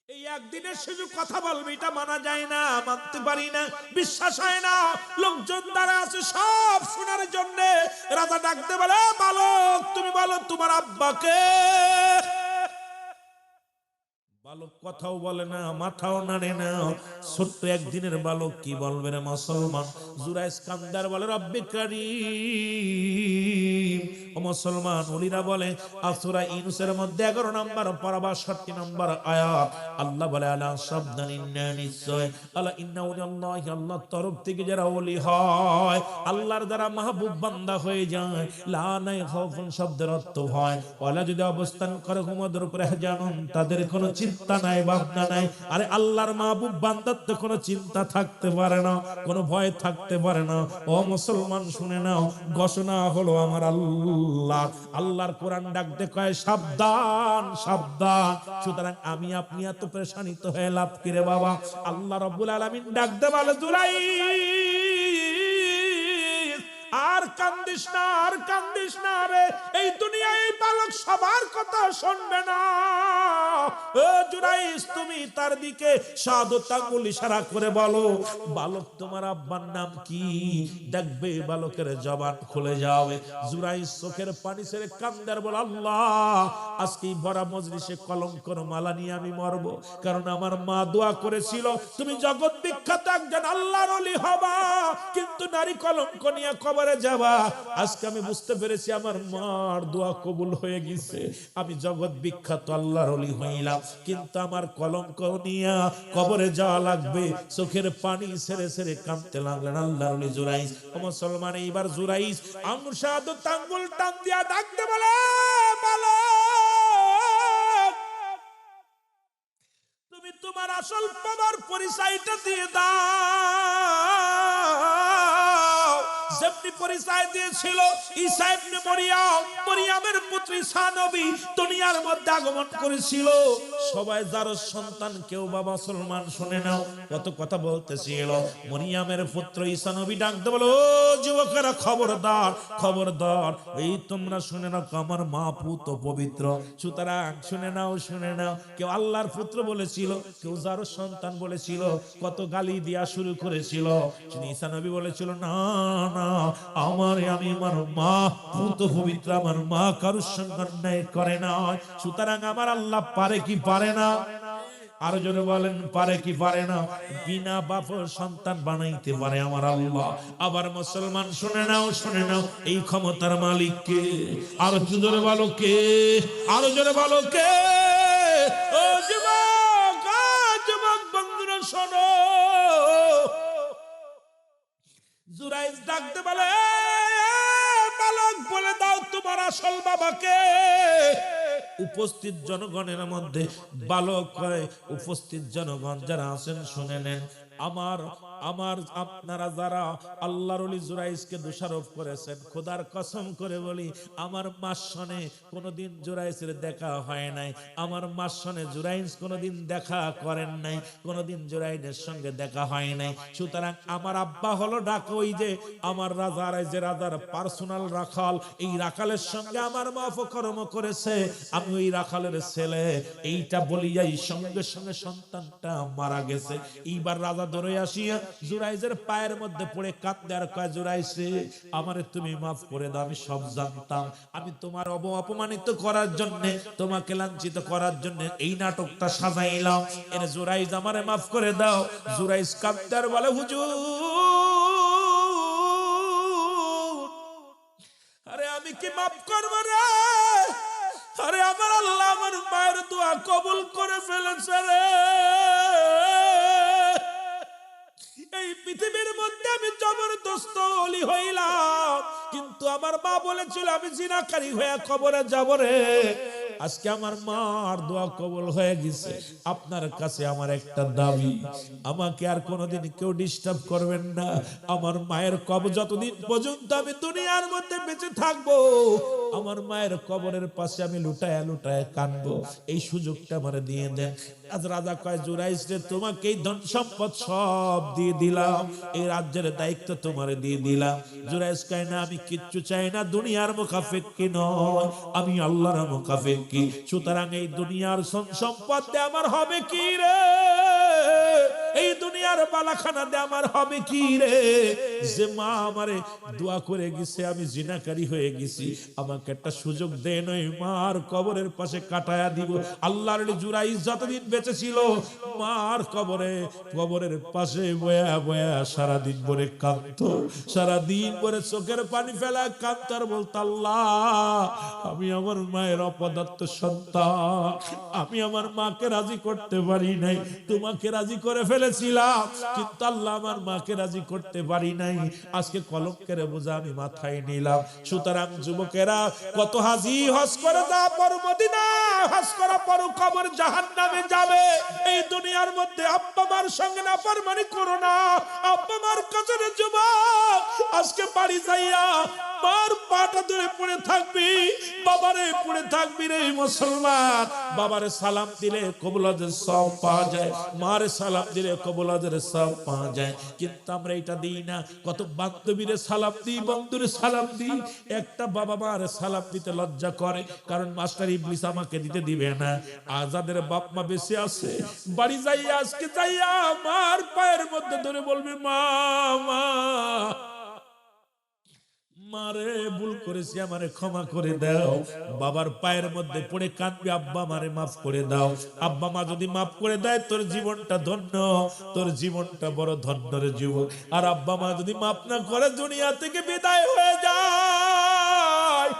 এই একদিনের শিশু কথা বলবে, এটা মানা যায় না, মানতে পারি না, বিশ্বাস হয় না। লোকজন দ্বারা আছে সব শোনার জন্য। রাজা ডাকতে বলে বালক তুমি বলো তোমার আব্বাকে। বালক কথাও বলে না, মাথাও নাড়ে না। ছোট্ট একদিনের বালক কি বলবে রে মুসলমান? জুরাইজ কান্দার বলে রব্বে কারীম। ও মুসলমান, ওলিরা বলে সূরা ইউনূসের মধ্যে 11 নম্বর পারা 62 নম্বর আয়াত, আল্লাহ বলে আলা সাবধান ইন্না নিশ্চয় আলা ইন্না ওয়াল্লাহি, আল্লাহর তরফ থেকে যারা ওলি হয়, আল্লাহর দ্বারা মাহবুব বান্দা হয়ে যায়, লা নাই খাউফুন শব্দের অর্থ হয় ওয়ালা, যদি অবস্থান করে হুমদের উপরে জানুন, তাদের কোনো চিন্তা চিন্তা নাই ভাবনা নাই। আরে আল্লাহর মাহবুব বান্দার তো কোনো চিন্তা থাকতে পারে না, কোনো ভয় থাকতে পারে না। ও মুসলমান শুনে নাও, ঘোষণা হলো আমার আল্লাহ, আল্লাহর কোরআন ডাক দে কয় সাবধান সাবধান। সুতরাং আমি আপনি এত পেরেশানিত হয়ে লাভ কি রে বাবা? আল্লাহ রাব্বুল আলামিন ডাক দে বলে জুরাইর আর কান্দিস না, আর কান্দিস না রে, এই দুনিয়ায় এই বালক সবার কথা শুনবে না। ও জুরাইস, তুমি তার দিকে শাহাদাত আঙ্গুল ইশারা করে বলো, বালক তোমার আব্বার নাম কি? দেখবে বালকের জবান খুলে যাবে। জুরাইস চোখের পানি ছেড়ে কান্দে আর বলে, আল্লাহ, আজকে ভরা মজলিসে কলঙ্কর মালা নিয়ে আমি মরবো, কারণ আমার মা দোয়া করেছিল তুমি জগৎ বিখ্যাত একজন আল্লাহর ওলি হবা, কিন্তু নারী কলঙ্ক নিয়ে কবরে যাবা। আজকে আমি বুঝতে পেরেছি আমার মার দোয়া কবুল হয়ে গেছে, আমি জগৎ বিখ্যাত আল্লাহর ওলি হইলাম, কিন্তু আমার কলঙ্ক নিয়ে কবরে যাওয়া লাগবে। চোখের পানি ছেড়ে ছেড়ে কাঁদতে লাগলেন আল্লাহর ওলি জুরাইস। ও মুসলমান, এইবার জুরাইস আঙ্গুল শাহাদাত আঙ্গুল টান দিয়া ডাকতে বলে, বালক, তুমি তোমার আসল বাবার পরিচয়টা দিয়ে দাও। যেমনি পরিচয় দিয়েছিল ঈসা ইবনে মরিয়ম, মরিয়মের পুত্র ঈসা নবী দুনিয়ার মধ্যে আগমন করেছিল। সবাই যার সন্তান, কেউ বাবা মুসলমান শুনে নাও, কত কথা বলতেছিল। মরিয়মের পুত্র ঈসা নবী ডাকতে বলো, ও যুবকেরা খবরদার খবরদার, এই তোমরা শুনে নাও, আমার মা পুত পবিত্র। সুতরাং শুনে নাও, শুনে নাও, কেউ আল্লাহর পুত্র বলেছিল, কেউ যার সন্তান বলেছিল, কত গালি দিয়া শুরু করেছিল। ঈসা নবী বলেছিল, না না, আমি আমার মা পুত পবিত্র, আমার মা কারোর সঙ্গে অন্যায় করে না। সুতরাং আমার আল্লাহ পারে কি পারে না? আরো জোরে বলেন, পারে কি পারে না? বিনা বাপ সন্তান বানাইতে পারে আমার আল্লাহ। আবার মুসলমান শুনে নাও, শুনে নাও, এই ক্ষমতার মালিক কে? আরো জোরে বলো কে? আরো জোরে বলো কে? ও যুবক, যুবক বন্ধুরা শোনো, জুরাইস ডাকতে বলে, বালক বলে দাও তোমার আসল বাবাকে। উপস্থিত জনগণের মধ্যে বালক কয়, উপস্থিত জনগণ যারা আছেন শুনে নেন, আমার আপনারা যারা আল্লাহর ওলি জুরাইসকে দোষারোপ করেছেন, খোদার কসম করে বলি, আমার মার সনে কোনোদিন জুরাইসের দেখা হয় নাই, আমার মার সনে জুরাইস কোনোদিন দেখা করেন নাই, কোনোদিন জুরাইনের সঙ্গে দেখা হয় নাই। সুতরাং আমার আব্বা হলো ডাক ওই যে আমার রাজার, যে রাজার পার্সোনাল রাখাল, এই রাখালের সঙ্গে আমার মা অপকর্ম করেছে, আমি ওই রাখালের ছেলে, এইটা বলিয়াই সঙ্গে সঙ্গে সন্তানটা মারা গেছে। এইবার রাজা ধরে আসিয়া জুরাইজের পায়ের মধ্যে পড়ে কাঁদতে আর কয়, জুরাইসে, আমারে তুমি মাফ করে দাও, আমি সব জানতাম, আমি তোমার অপমানিত করার জন্য, তোমাকে লাঞ্ছিত করার জন্য এই নাটকটা সাজাইলাম, এর জুরাইজ আমারে মাফ করে দাও। জুরাইজ কাঁদতে আর বলে, হুজুর, আরে আমি কি মাফ করবো রে? আরে আমার আল্লাহ আমার মায়ের দোয়া কবুল করে ফেলেছে রে। এই পৃথিবীর মধ্যে আমি জবরদস্ত ওলি হইলাম, কিন্তু আমার মা বলেছিল আমি জিনাকারী হয়ে কবরে যাব রে। আজকে আমার মার দোয়া কবুল হয়ে গেছে। আপনার কাছে আমার একটা দাবি, আমাকে আর কোনোদিন কেউ ডিস্টার্ব করবেন না। আমার মায়ের কবর যতদিন পর্যন্ত আমি দুনিয়ার মধ্যে বেঁচে থাকবো, আমার মায়ের কবরের পাশে আমি লুটায়া লুটায়া কাঁদবো, এই সুযোগটা আমার দিয়ে দেন। আজ রাজা কয়, জুরাইস রে, তোমাকে এই ধন সম্পদ সব দিয়ে দিলাম, এই রাজ্যের দায়িত্ব তোমার দিয়ে দিলাম। জুরাইস কয়, না, আমি কিচ্ছু চাই না, দুনিয়ার মুখাফেক্কি নয়, আমি আল্লাহর মুখাফেক্কি। সুতরাং এই দুনিয়ার সম্পদ দিয়ে আমার হবে কি রে? এই দুনিয়ার বালাখানা দিয়ে আমার হবে কি রে? যে মা আমারে দোয়া করে গেছে, আমি জিনাকারী হয়ে গেছি, আমাকে একটা সুযোগ দেন, ওই মার কবরের পাশে কাটায়া দিব। আল্লাহর জুরাইস যতদিন বেঁচে ছিল, মার কবরের পাশে বয়া বয়া সারাদিন ভরে কাঁদতো, সারাদিন ভরে চোখের পানি ফেলা কাঁদতো আর বলতো, আল্লাহ আমি আমার মায়ের অপদার্থ সন্তান, আমি আমার মাকে রাজি করতে পারি নাই, তোমাকে রাজি করে ফেলেছিলাম, কিন্তু আল্লাহ আমার মাকে রাজি করতে পারি নাই। আজকে কলঙ্কের বোঝা আমি মাথায় নিলাম। সুতরাং যুবকেরা, কত হাজি হজ করে যাওয়ার পর মদিনা, হজ করার পর কবর জাহান্নামে যাবে। এই দুনিয়ার মধ্যে আব্বা মার সঙ্গে নাফরমানি করো না। আব্বা মার কাছে যুবক আজকে বাড়ি যাইয়া মার পাটা ধরে পড়ে থাকবি, বাবারে পড়ে থাকবি রে মুসলমান। বাবারে সালাম দিলে কবুল আজরের সওয়াব পাওয়া যায়, মারে সালাম দিলে কবুল আজরের সওয়াব পাওয়া যায়। কিন্তু আমরা এটা দিই না। কত বান্ধবীরে সালাম দিই, বন্ধুরে সালাম দিই, একটা বাবা মারে সালাম দিতে লজ্জা করে, কারণ মাস্টার ইবলিস আমাকে দিতে দিবে না। আজাদের বাপ মা বেঁচে আছে, বাড়ি যাইয়া আজকে যাইয়া মার পায়ের মধ্যে ধরে বলবি, মা মা মারে ভুল করেছি, আমারে ক্ষমা করে দাও। বাবার পায়ের মধ্যে পড়ে কাঁদবি, আব্বা মারে মাফ করে দাও। আব্বা মা যদি মাফ করে দেয়, তোর জীবনটা ধন্য, তোর জীবনটা বড় ধন্য রে যুবক। আর আব্বা মা যদি মাফ না করে দুনিয়া থেকে বিদায় হয়ে যায়,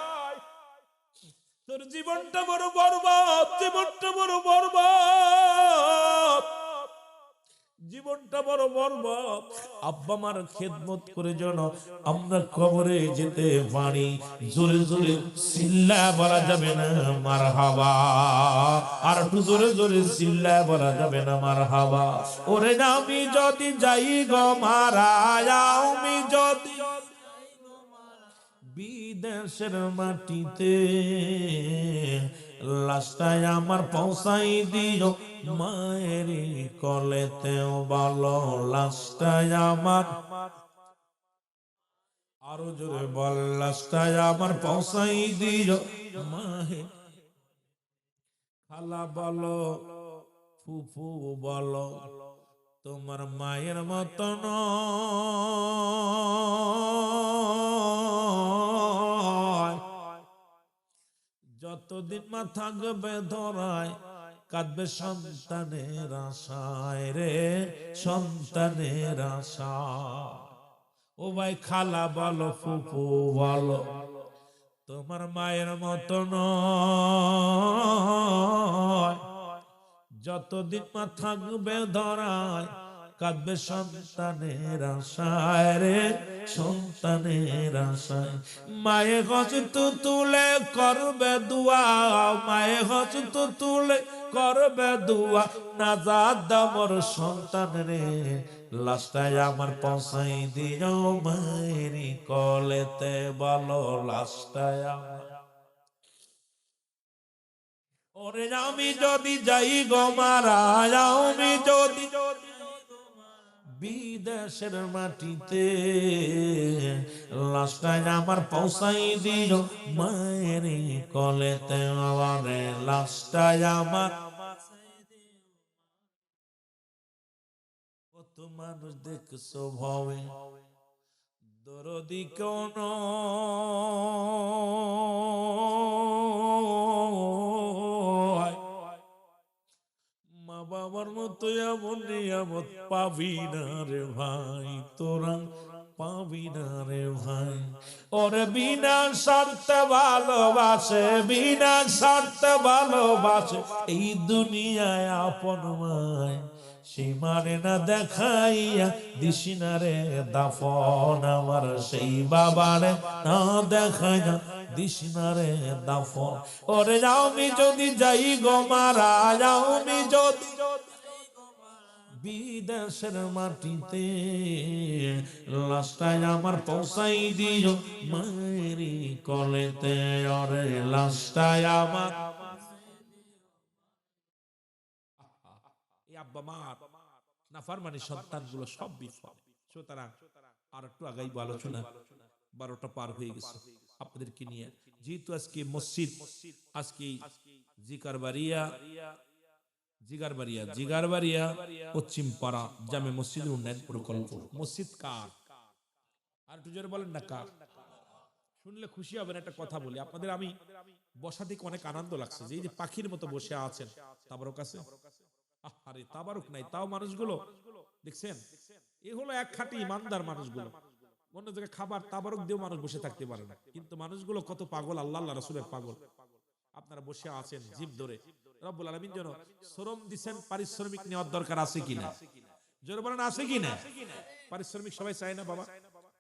তোর জীবনটা বড় বরবাদ, জীবনটা বড় বরবাদ, জীবনটা বড় বরবাদ। আব্বা মার খেদমত করে যেন আমরা কবরে যেতে পারি। জোরে জোরে চিল্লা বলা যাবে না মারহাবা, আর একটু জোরে জোরে চিল্লা বলা যাবে না মারহাবা। ওরে আমি যদি যাই গো মারা, আমি যদি বিদেশের মাটিতে, লাশটাই আমার পৌঁছাই দিও মায়ের কলেতেও বলো, লাশটাই আমার, আরো জোরে বল, লাশটাই আমার পৌঁছাই দিও মায়ের। খালা বলো, ফুফু বলো, তোমার মায়ের মতন যতদিন মা থাকবে ধরায়, কাঁদবে সন্তানের আশায় রে, সন্তানের আশা। ও ভাই খালা বলো, ফুফু বলো, তোমার মায়ের মতন যতদিন মা থাকবে ধরায়, কাঁদবে সন্তানের আশায় রে, সন্তানের আশায়। মায়ে হস্ত তুলে করবে দুয়া, মায়ে হস্ত তুলে করবে দুয়া, নাজাত দাও মোর সন্তান রে, লাশটাই আমার পৌঁছাই দিও মায়ের কলেতে বলো, লাশটাই আমার। ওরে আমি যদি যাই গো মারা, আমি যদি বিদেশের মাটিতে, লাশটাই আমার পৌঁছাই দিও মায়ের কলেতে, আমারে লাশটাই আমার। কত মানুষ দেখছো ভাবে, দরদি কোন মা বাবার মতো এমন নিয়ামত পাবি না রে ভাই, তোরা পাবি না রে ভাই। ওরে বিনা শর্তে ভালোবাসে, বিনা শর্তে ভালোবাসে এই দুনিয়ায় আপন মায়, সে মানে না দেখাইয়া দিস না রে দাফন, আমার সেই বাবারে না দেখাইয়া দিস না রে দাফন। ওরে আমি যদি যাই গো মারা, আমি যদি বিদেশের মাটিতে, লাশটাই আমার পৌঁছাই দিও মায়ের কলেতে, ওরে লাশটাই আমার। এই আব্বা মার নাফরমানি সন্তানগুলো সব বিফল। সুতরাং আর একটু আগাইব আলোচনা, 12টা পার হয়ে গেছে আপনাদেরকে নিয়ে। যেহেতু আজকে মসজিদ, আজকে জিগারবাড়িয়া পশ্চিম পাড়া জামে মসজিদের উন্নয়ন প্রকল্প। মসজিদ কার? আর একটু জোরে বলেন না কার? শুনলে খুশি হবেন। একটা কথা বলি আপনাদের, আমি বসা থেকে অনেক আনন্দ লাগছে, যে এই যে পাখির মতো বসে আছেন তাবারক আছে। আরে তাবারক নাই, তাও মানুষগুলো দেখছেন, এ হলো এক খাঁটি ইমানদার মানুষগুলো। অন্য জায়গায় খাবার তাবারক দিয়েও মানুষ বসে থাকতে পারে না, কিন্তু মানুষগুলো কত পাগল, আল্লাহ আল্লাহ রাসূলের পাগল। আপনারা বসে আছেন জিভ ধরে, রব্বুল আলামিন যেন শ্রম দিবেন, পারিশ্রমিক নেওয়ার দরকার আছে কিনা, জোরে বলেন আছে কিনা। পারিশ্রমিক সবাই চায় না বাবা,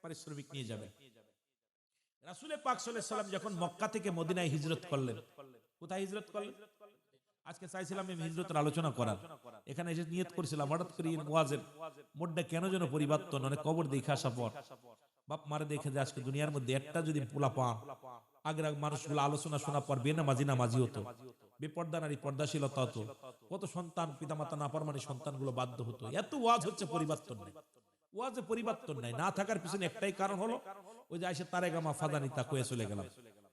পারিশ্রমিক নিয়ে যাবেন। রাসূল পাক সাল্লাল্লাহু আলাইহি সাল্লাম যখন মক্কা থেকে মদিনায় হিজরত করলেন, কোথায় হিজরত করলেন? আজকে চাইছিলাম আমি হিজরতের আলোচনা করার, এখানে এসে নিয়ত করেছিলাম, হঠাৎ করে ওয়াজের মোডটা কেন যেন পরিবর্তন, অনেক কবর দেখে আসা পর বাপ মারে দেখে যে আজকে দুনিয়ার মধ্যে একটা যদি পোলা পান, আগের মানুষগুলো আলোচনা শোনা পর বেনামাজি নামাজি হতো, বেপর্দা নারী পর্দাশীলতা হতো, কত সন্তান পিতামাতা নাফরমানি সন্তানগুলো বাধ্য হতো। এত ওয়াজ হচ্ছে, পরিবর্তন নেই, ওয়াজে পরিবর্তন নাই। না থাকার পিছনে একটাই কারণ হলো ওই যে আয়সা তারেগামা ফাদানিতা কয়ে চলে গেলাম,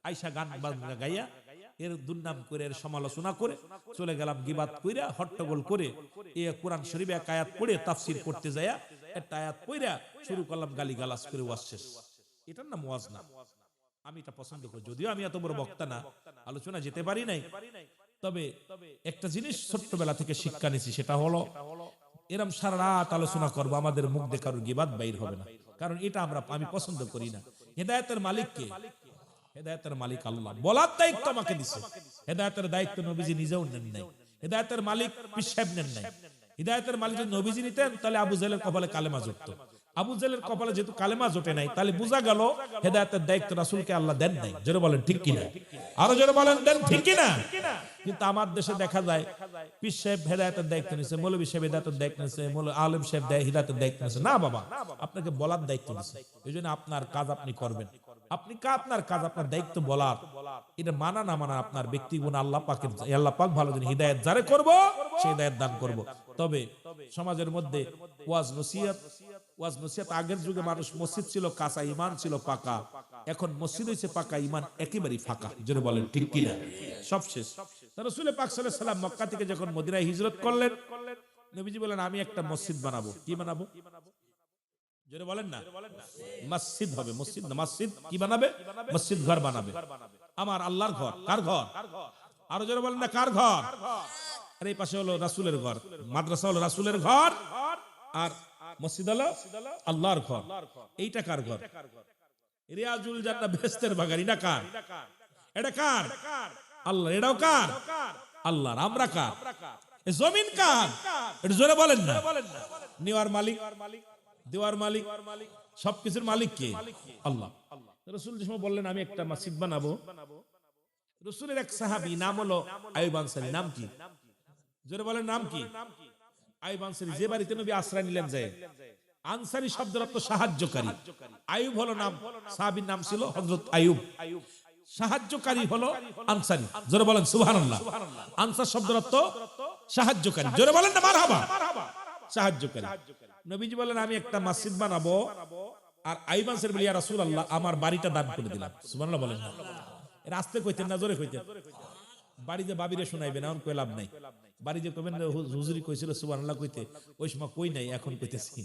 আয়সা গান বাজনা গাইয়া এর দুর্নাম করে, এর সমালোচনা করে চলে গেলাম, গিবাত কইরা হট্টগোল করে এ কোরআন শরীফ এক আয়াত পড়ে তাফসীর করতে যায়া একটা আয়াত পড়া শুরু করলাম গালিগালাজ করে, ওয়াজ শেষ। এটার নাম ওয়াজ না। আমি এটা পছন্দ করি, যদিও আমি এত বড় বক্তা না, আলোচনা যেতে পারি নাই, তবে একটা জিনিস ছোট্টবেলা থেকে শিক্ষা নিছি, সেটা হলো এরম সারা রাত আলোচনা করবো, আমাদের মুখ দিয়ে কারোর গিবাত বাইর হবে না, কারণ এটা আমি পছন্দ করি না। হেদায়েতের মালিক কে? হেদায়েতের মালিক আল্লাহ। বলার দায়িত্ব আমাকে দিছে, হেদায়েতের দায়িত্ব নবীজি নিজেও নেন নাই, হেদায়েতের মালিক পীর সাহেব নেন নাই। হিদায়াতের মালিক যদি নবীজি নিতেন তাহলে আবু জাহেলের কপালে কালেমা জুটত। আবু জাহেলের কপালে যেহেতু কালেমা জোটে নাই, তাহলে বোঝা গেল হেদায়েতের দায়িত্ব রাসূলকে আল্লাহ দেন নাই। জোরে বলেন ঠিক কিনা, আরো জোরে বলেন দেন ঠিক কিনা। কিন্তু আমার দেশে দেখা যায় পীর সাহেব হেদায়েতের দায়িত্ব নিছে, মৌলভী সাহেব হেদায়েতের দায়িত্ব নিছে, আলেম সাহেব হেদায়েতের দায়িত্ব নিছে। না বাবা, আপনাকে বলার দায়িত্ব নিছে, এইজন্য আপনার কাজ আপনি করবেন। আপনি আপনার কাজ, আপনার দায়িত্ব বলার, এটা মানা না মানা আপনার ব্যক্তিগত আল্লাহ পাকের। আল্লাহ পাক ভালো জানেন হিদায়াত যারে করব সে হিদায়াত দান করব। তবে সমাজের মধ্যে ওয়াজ নসিহত আগের যুগে মানুষ মসজিদ ছিল কাঁচা, ঈমান ছিল পাকা, এখন মসজিদ হইছে পাকা, ঈমান একেবারেই ফাঁকা। জোরে বলেন ঠিক কিনা, সব শেষ। রাসূল পাক সাল্লাল্লাহু আলাইহি ওয়াসাল্লাম মক্কা থেকে যখন মদিনায় হিজরত করলেন, নবীজি বলেন আমি একটা মসজিদ বানাবো। কি বানাবো? জোরে বলেন না, মসজিদ হবে। মসজিদ না, মসজিদ কি বানাবে? মসজিদ ঘর বানাবে, আমার আল্লাহর ঘর। কার ঘর? আরো জোরে বলেন না, কার ঘর? আর এই পাশে হলো রাসূলের ঘর, মাদ্রাসা হলো রাসূলের ঘর, আর মসজিদ হলো আল্লাহর ঘর। এইটা কার ঘর? রিয়াজুল জান্নাহ বেহেশতের বাগান। এটা কার? এটা কার? আল্লাহ। এটাও কার? আল্লাহর। আমরা কার? এই জমিন কার? এটা জোরে বলেন না। নেওয়ার মালিক, দেওয়ার মালিক, সবকিছুর মালিক কে? আল্লাহ। রাসূল যখন বললেন আমি একটা মসজিদ বানাবো, রাসূলের এক সাহাবী নাম হলো আইয়ুব আনসারী। নাম কি? জোরে বলেন নাম কি? আইয়ুব আনসারী। যে বাড়িতে নবী আশ্রয় নিলেন যায়, আনসারী শব্দের অর্থ সাহায্যকারী। আইয়ুব হলো নাম, সাহাবীর নাম ছিল হযরত আইয়ুব, সাহায্যকারী হলো আনসারী। জোরে বলেন সুবহানাল্লাহ। আনসার শব্দের অর্থ সাহায্যকারী। জোরে বলেন না মারহাবা। সাহায্যকারী। নবীজি বলেন আমি একটা মসজিদ বানাবো, আর আইয়ুব আনসারী বলে ইয়া রাসূলুল্লাহ আমার বাড়িটা দান করে দিলাম। সুবহানাল্লাহ বলেন না। এর আস্তে কইতেন না জোরে কইতেন? বাড়িতে বাবিরে শোনাইবেন, এখন কই লাভ নাই। বাড়িতে কইবেন হুজুরি কইছিল সুবহানাল্লাহ কইতে, ওই সময় কই নাই, এখন কইতেছি।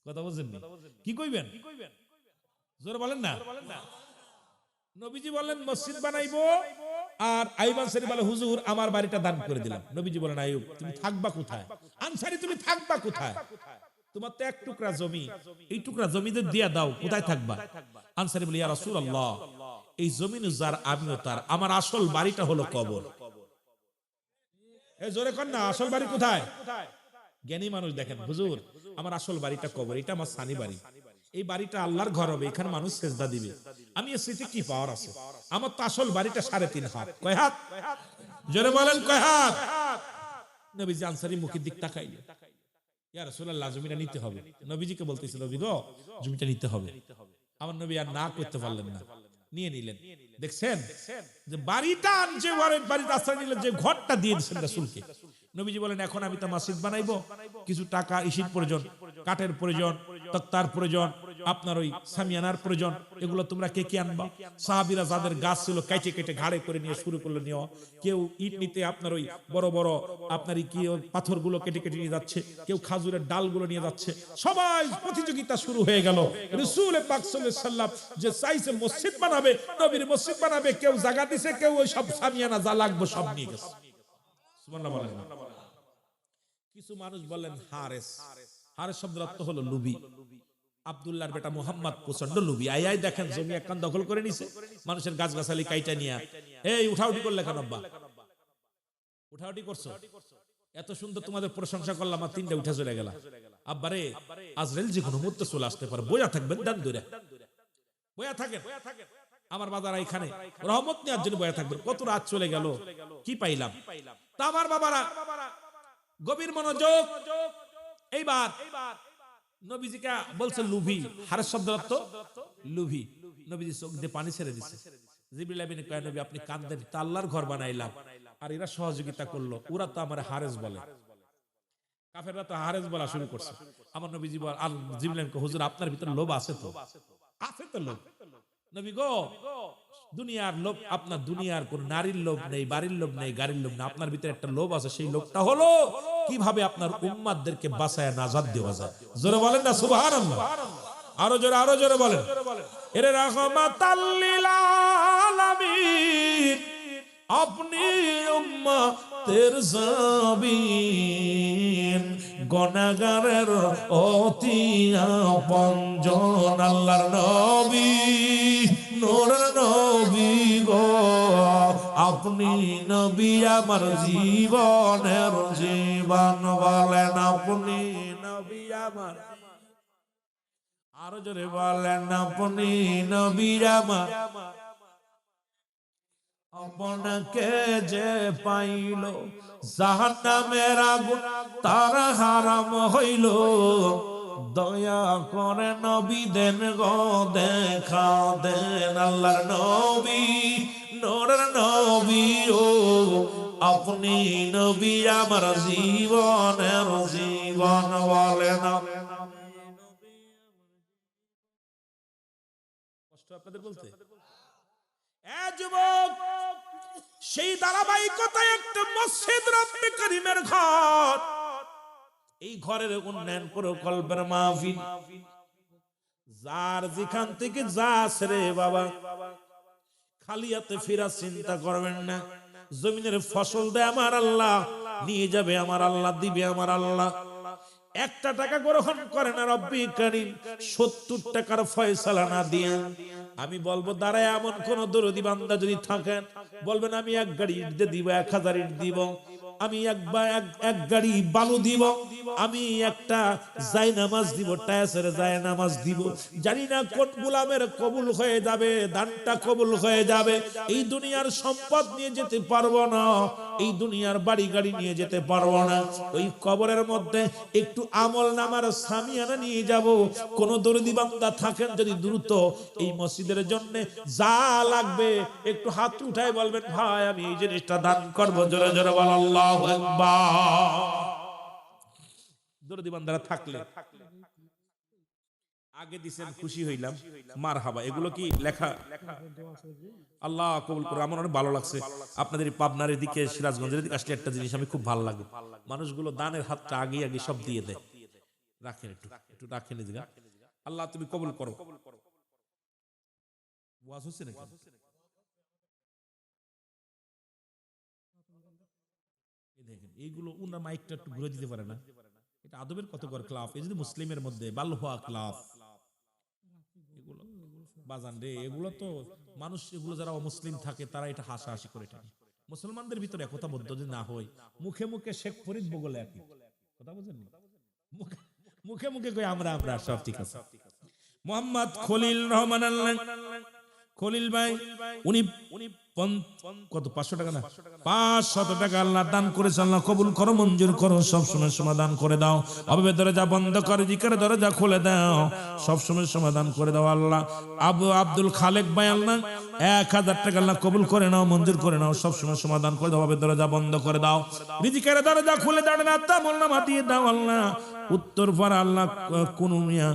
কথা বুঝেন নি? কি কইবেন? জোরে বলেন না। নবীজি বলেন মসজিদ বানাইবো, আর আইয়ুব আনসারী বলে হুজুর আমার বাড়িটা দান করে দিলাম। নবীজি বলেন আইয়ুব তুমি থাকবা কোথায়? আনসারী তুমি থাকবা কোথায়? তোমার তো এক টুকরা জমি, এই টুকরা জমিতে দিয়া দাও, কোথায় থাকবা? আনসারী বলে ইয়া রাসূলুল্লাহ এই জমিন যার আমিও তার, আমার আসল বাড়িটা হলো কবর। এই জোরে কর না, আসল বাড়ি কোথায়? জ্ঞানী মানুষ দেখেন হুজুর আমার আসল বাড়িটা কবর, এটা আমার সানি বাড়ি, এই বাড়িটা আল্লাহর ঘর হবে, এখানে মানুষ সেজদা দিবে, আমি এর স্মৃতি কি পাওয়ার আছে? আমার তো আসল বাড়িটা 3.5 হাত। কয় হাত? জোরে বলেন কয় হাত? নবীজি আনসারী মুখের দিক তাকাইলেন, ইয়া রাসূলুল্লাহ জমিটা নিতে হবে। নবীজিকে বলতেছিল নবী গো জমিটা নিতে হবে। আমার নবী আর না করতে পারলেন না, নিয়ে নিলেন। দেখছেন যে বাড়িটা, যে বাড়িতে আশ্রয় নিলেন, যে ঘরটা দিয়ে দিয়েছেন রাসূলকে। নবীজি বলেন এখন আমি তো মসজিদ বানাইবো, কিছু টাকা ইসির প্রয়োজন, কাঠের প্রয়োজন, তক্তার প্রয়োজন, আপনার ওই সামিয়ানার প্রয়োজন, এগুলো তোমরা কে কে আনবা? সাহাবীরা যাদের গাছ ছিল কেটে কেটে ঘাড়ে করে নিয়ে শুরু করলো নেওয়া। কেউ ইট নিতে আপনার ওই বড় বড় আপনার কি পাথরগুলো কেটে কেটে নিয়ে যাচ্ছে, কেউ খাজুরের ডালগুলো নিয়ে যাচ্ছে। সবাই প্রতিযোগিতা শুরু হয়ে গেল। রাসূল পাক সাল্লাল্লাহু আলাইহি সাল্লাম যে চাইছে মসজিদ বানাবে, নবীর মসজিদ বানাবে, কেউ জায়গা দিছে, কেউ ওই সব সামিয়ানা যা লাগবে সব নিয়ে গেছে। সুবহানাল্লাহ বলেন। কিছু মানুষ বলেন হারেস, হারেস শব্দের অর্থ হলো লুবি, আব্দুল্লাহর বেটা মুহাম্মদ প্রচন্ড লোভী, আই দেখেন জমি একখান দখল করে নিছে, মানুষের গাছ গাছালি কাইটা নিয়া, এই উঠাউটি করলে কেন আব্বা, উঠাউটি করছো, এত সুন্দর তোমাদের প্রশংসা করলাম আর তিনটা উঠে চলে গেল। আব্বারে আজরাইল যে কোনো মুহূর্তে চলে আসতে পারে, বইয়া থাকবেন দান ধরে, বইয়া থাকেন। আমার বাজার এখানে রহমত নেওয়ার জন্য বইয়া থাকবেন। কত রাত চলে গেল, কি পাইলাম? তা আমার বাবারা গভীর মনোযোগ। এইবার নবীজিকে বলছে লুভি, হারেস শব্দ অর্থ লুভি। নবীজি চোখ দিয়ে পানি ছেড়ে দিছে। জিবরিল আমিন কয় নবী আপনি কান্দেন, তা আল্লাহর ঘর বানাইলাম আর এরা সহযোগিতা করলো, ওরা তো আমার হারেস বলে, কাফেররা তো হারেস বলা শুরু করছে। আমার নবীজি বল আর জিবরিল আমিন কয় হুজুর আপনার ভিতর লোভ আছে তো, আছে তো লোভ। নবী গো দুনিয়ার লোভ, আপনার দুনিয়ার কোন নারীর লোভ নেই, বাড়ির লোভ নেই, গাড়ির লোভ নেই, আপনার ভিতরে একটা লোভ আছে, সেই লোভটা হলো কিভাবে আপনার উম্মাতদেরকে বাঁচায় নাজাত দেওয়া যায়। জোরে বলেন না সুবহানাল্লাহ, আরো জোরে বলেন। এরে রাহমাতাল লিল আলামিন, আপনি উম্মতের জাবিন, গুনাহগারের অতি আপনজন, আল্লাহর নবী নূরের নবী গো, আপনি নবী আমার জীবনের জীবন, বলেন আপনি নবী আমার, আরো জোরে বলেন আপনি নবী আমার। আপনাকে যে পাইল জাহান্নামের আগুন তার হারাম হইল, দয়া করে নবী দেন গো দেখা দেন, আল্লাহর নবী নূরের নবী ও, আপনি নবী আমার জীবনের জীবন, বলেন। কষ্ট আপনাদের বলতে? যুবক সেই ধারাবাহিকতায় একটা মসজিদ রব্বে করিমের ঘর, এই ঘরের উন্নয়ন প্রকল্পের মাহফিল, যার যেখান থেকে যা রে বাবা খালি হাতে ফেরা চিন্তা করবেন না। জমিনের ফসল দেয় আমার আল্লাহ, নিয়ে যাবে আমার আল্লাহ, দিবে আমার আল্লাহ। একটা টাকা গ্রহণ করে না রব্বি করিম, 70 টাকার ফয়সালা না দিয়ে। আমি বলবো দাঁড়ায় এমন কোন দরদি বান্দা যদি থাকেন, বলবেন আমি এক গাড়ি ইট দিব, 1000 ইট দিব, আমি এক গাড়ি বালু দিব, আমি একটা জায়নামাজ দিব, টায়াসের জায়নামাজ দিব। জানি না কোন গোলামের কবুল হয়ে যাবে, দানটা কবুল হয়ে যাবে। এই দুনিয়ার সম্পদ নিয়ে যেতে পারবো না, এই দুনিয়ার বাড়ি গাড়ি নিয়ে যেতে পারবো না। ওই কবরের মধ্যে একটু আমল নামার সামিয়ানা নিয়ে যাব। কোন দরদি বান্দা থাকেন যদি দ্রুত এই মসজিদের জন্য যা লাগবে একটু হাত উঠায় বলবেন ভাই আমি এই জিনিসটা দান করবো। জোরে জোরে বল আল্লাহু আকবার। দরদি বান্দারা থাকলে আগে দিছেন, খুশি হইলাম, মারহাবা। এগুলো কি লেখা? আল্লাহ কবুল করে। আমার অনেক ভালো লাগছে আপনাদের পাবনার দিকে, সিরাজগঞ্জের দিকে আসলে একটা জিনিস আমি খুব ভালো লাগে, মানুষগুলো দানের হাতটা আগে আগে সব দিয়ে দেয়। রাখেন একটু একটু রাখেন। আল্লাহ তুমি কবুল করো। ওয়াজ হচ্ছে নাকি? দেখেন এইগুলো উনার মাইকটা একটু ঘুরে দিতে পারে না, এটা আদবের কত বড় ক্লাব। এই যদি মুসলিমের মধ্যে বাল্যহা ক্লাব, এগুলো বাজান রে, এগুলো তো মানুষ, এগুলো যারা অমুসলিম থাকে তারা এটা হাসাহাসি করে থাকে। মুসলমানদের ভিতরে একতা বদ্ধ যদি না হয়, মুখে মুখে শেখ ফরিদ বগলে একই কথা, বুঝেন? মুখে মুখে কই আমরা সব ঠিক আছে। মোহাম্মদ খলিল রহমান আল্লাহ, খলিল ভাই উনি কত 500 টাকা না 500 টাকা আল্লাহ দান করেছে। আল্লাহ কবুল করো, মঞ্জুর করো, সব সময় সমাধান করে দাও। অভাবের দরজা বন্ধ করে জিকিরের দরজা খুলে দাও, সব সময় সমাধান করে দাও। আল্লাহ আব্দুল খালেক ভাই আল্লাহ 1000 টাকা আল্লাহ কবুল করে নাও, মঞ্জুর করে নাও, সব সময় সমাধান করে দাও। অভাবের দরজা বন্ধ করে দাও, রিজিকের দরজা খুলে দাও, না তা মোল্লা মাতিয়ে দাও। আল্লাহ উত্তর পাড়া আল্লাহ কোন মিয়া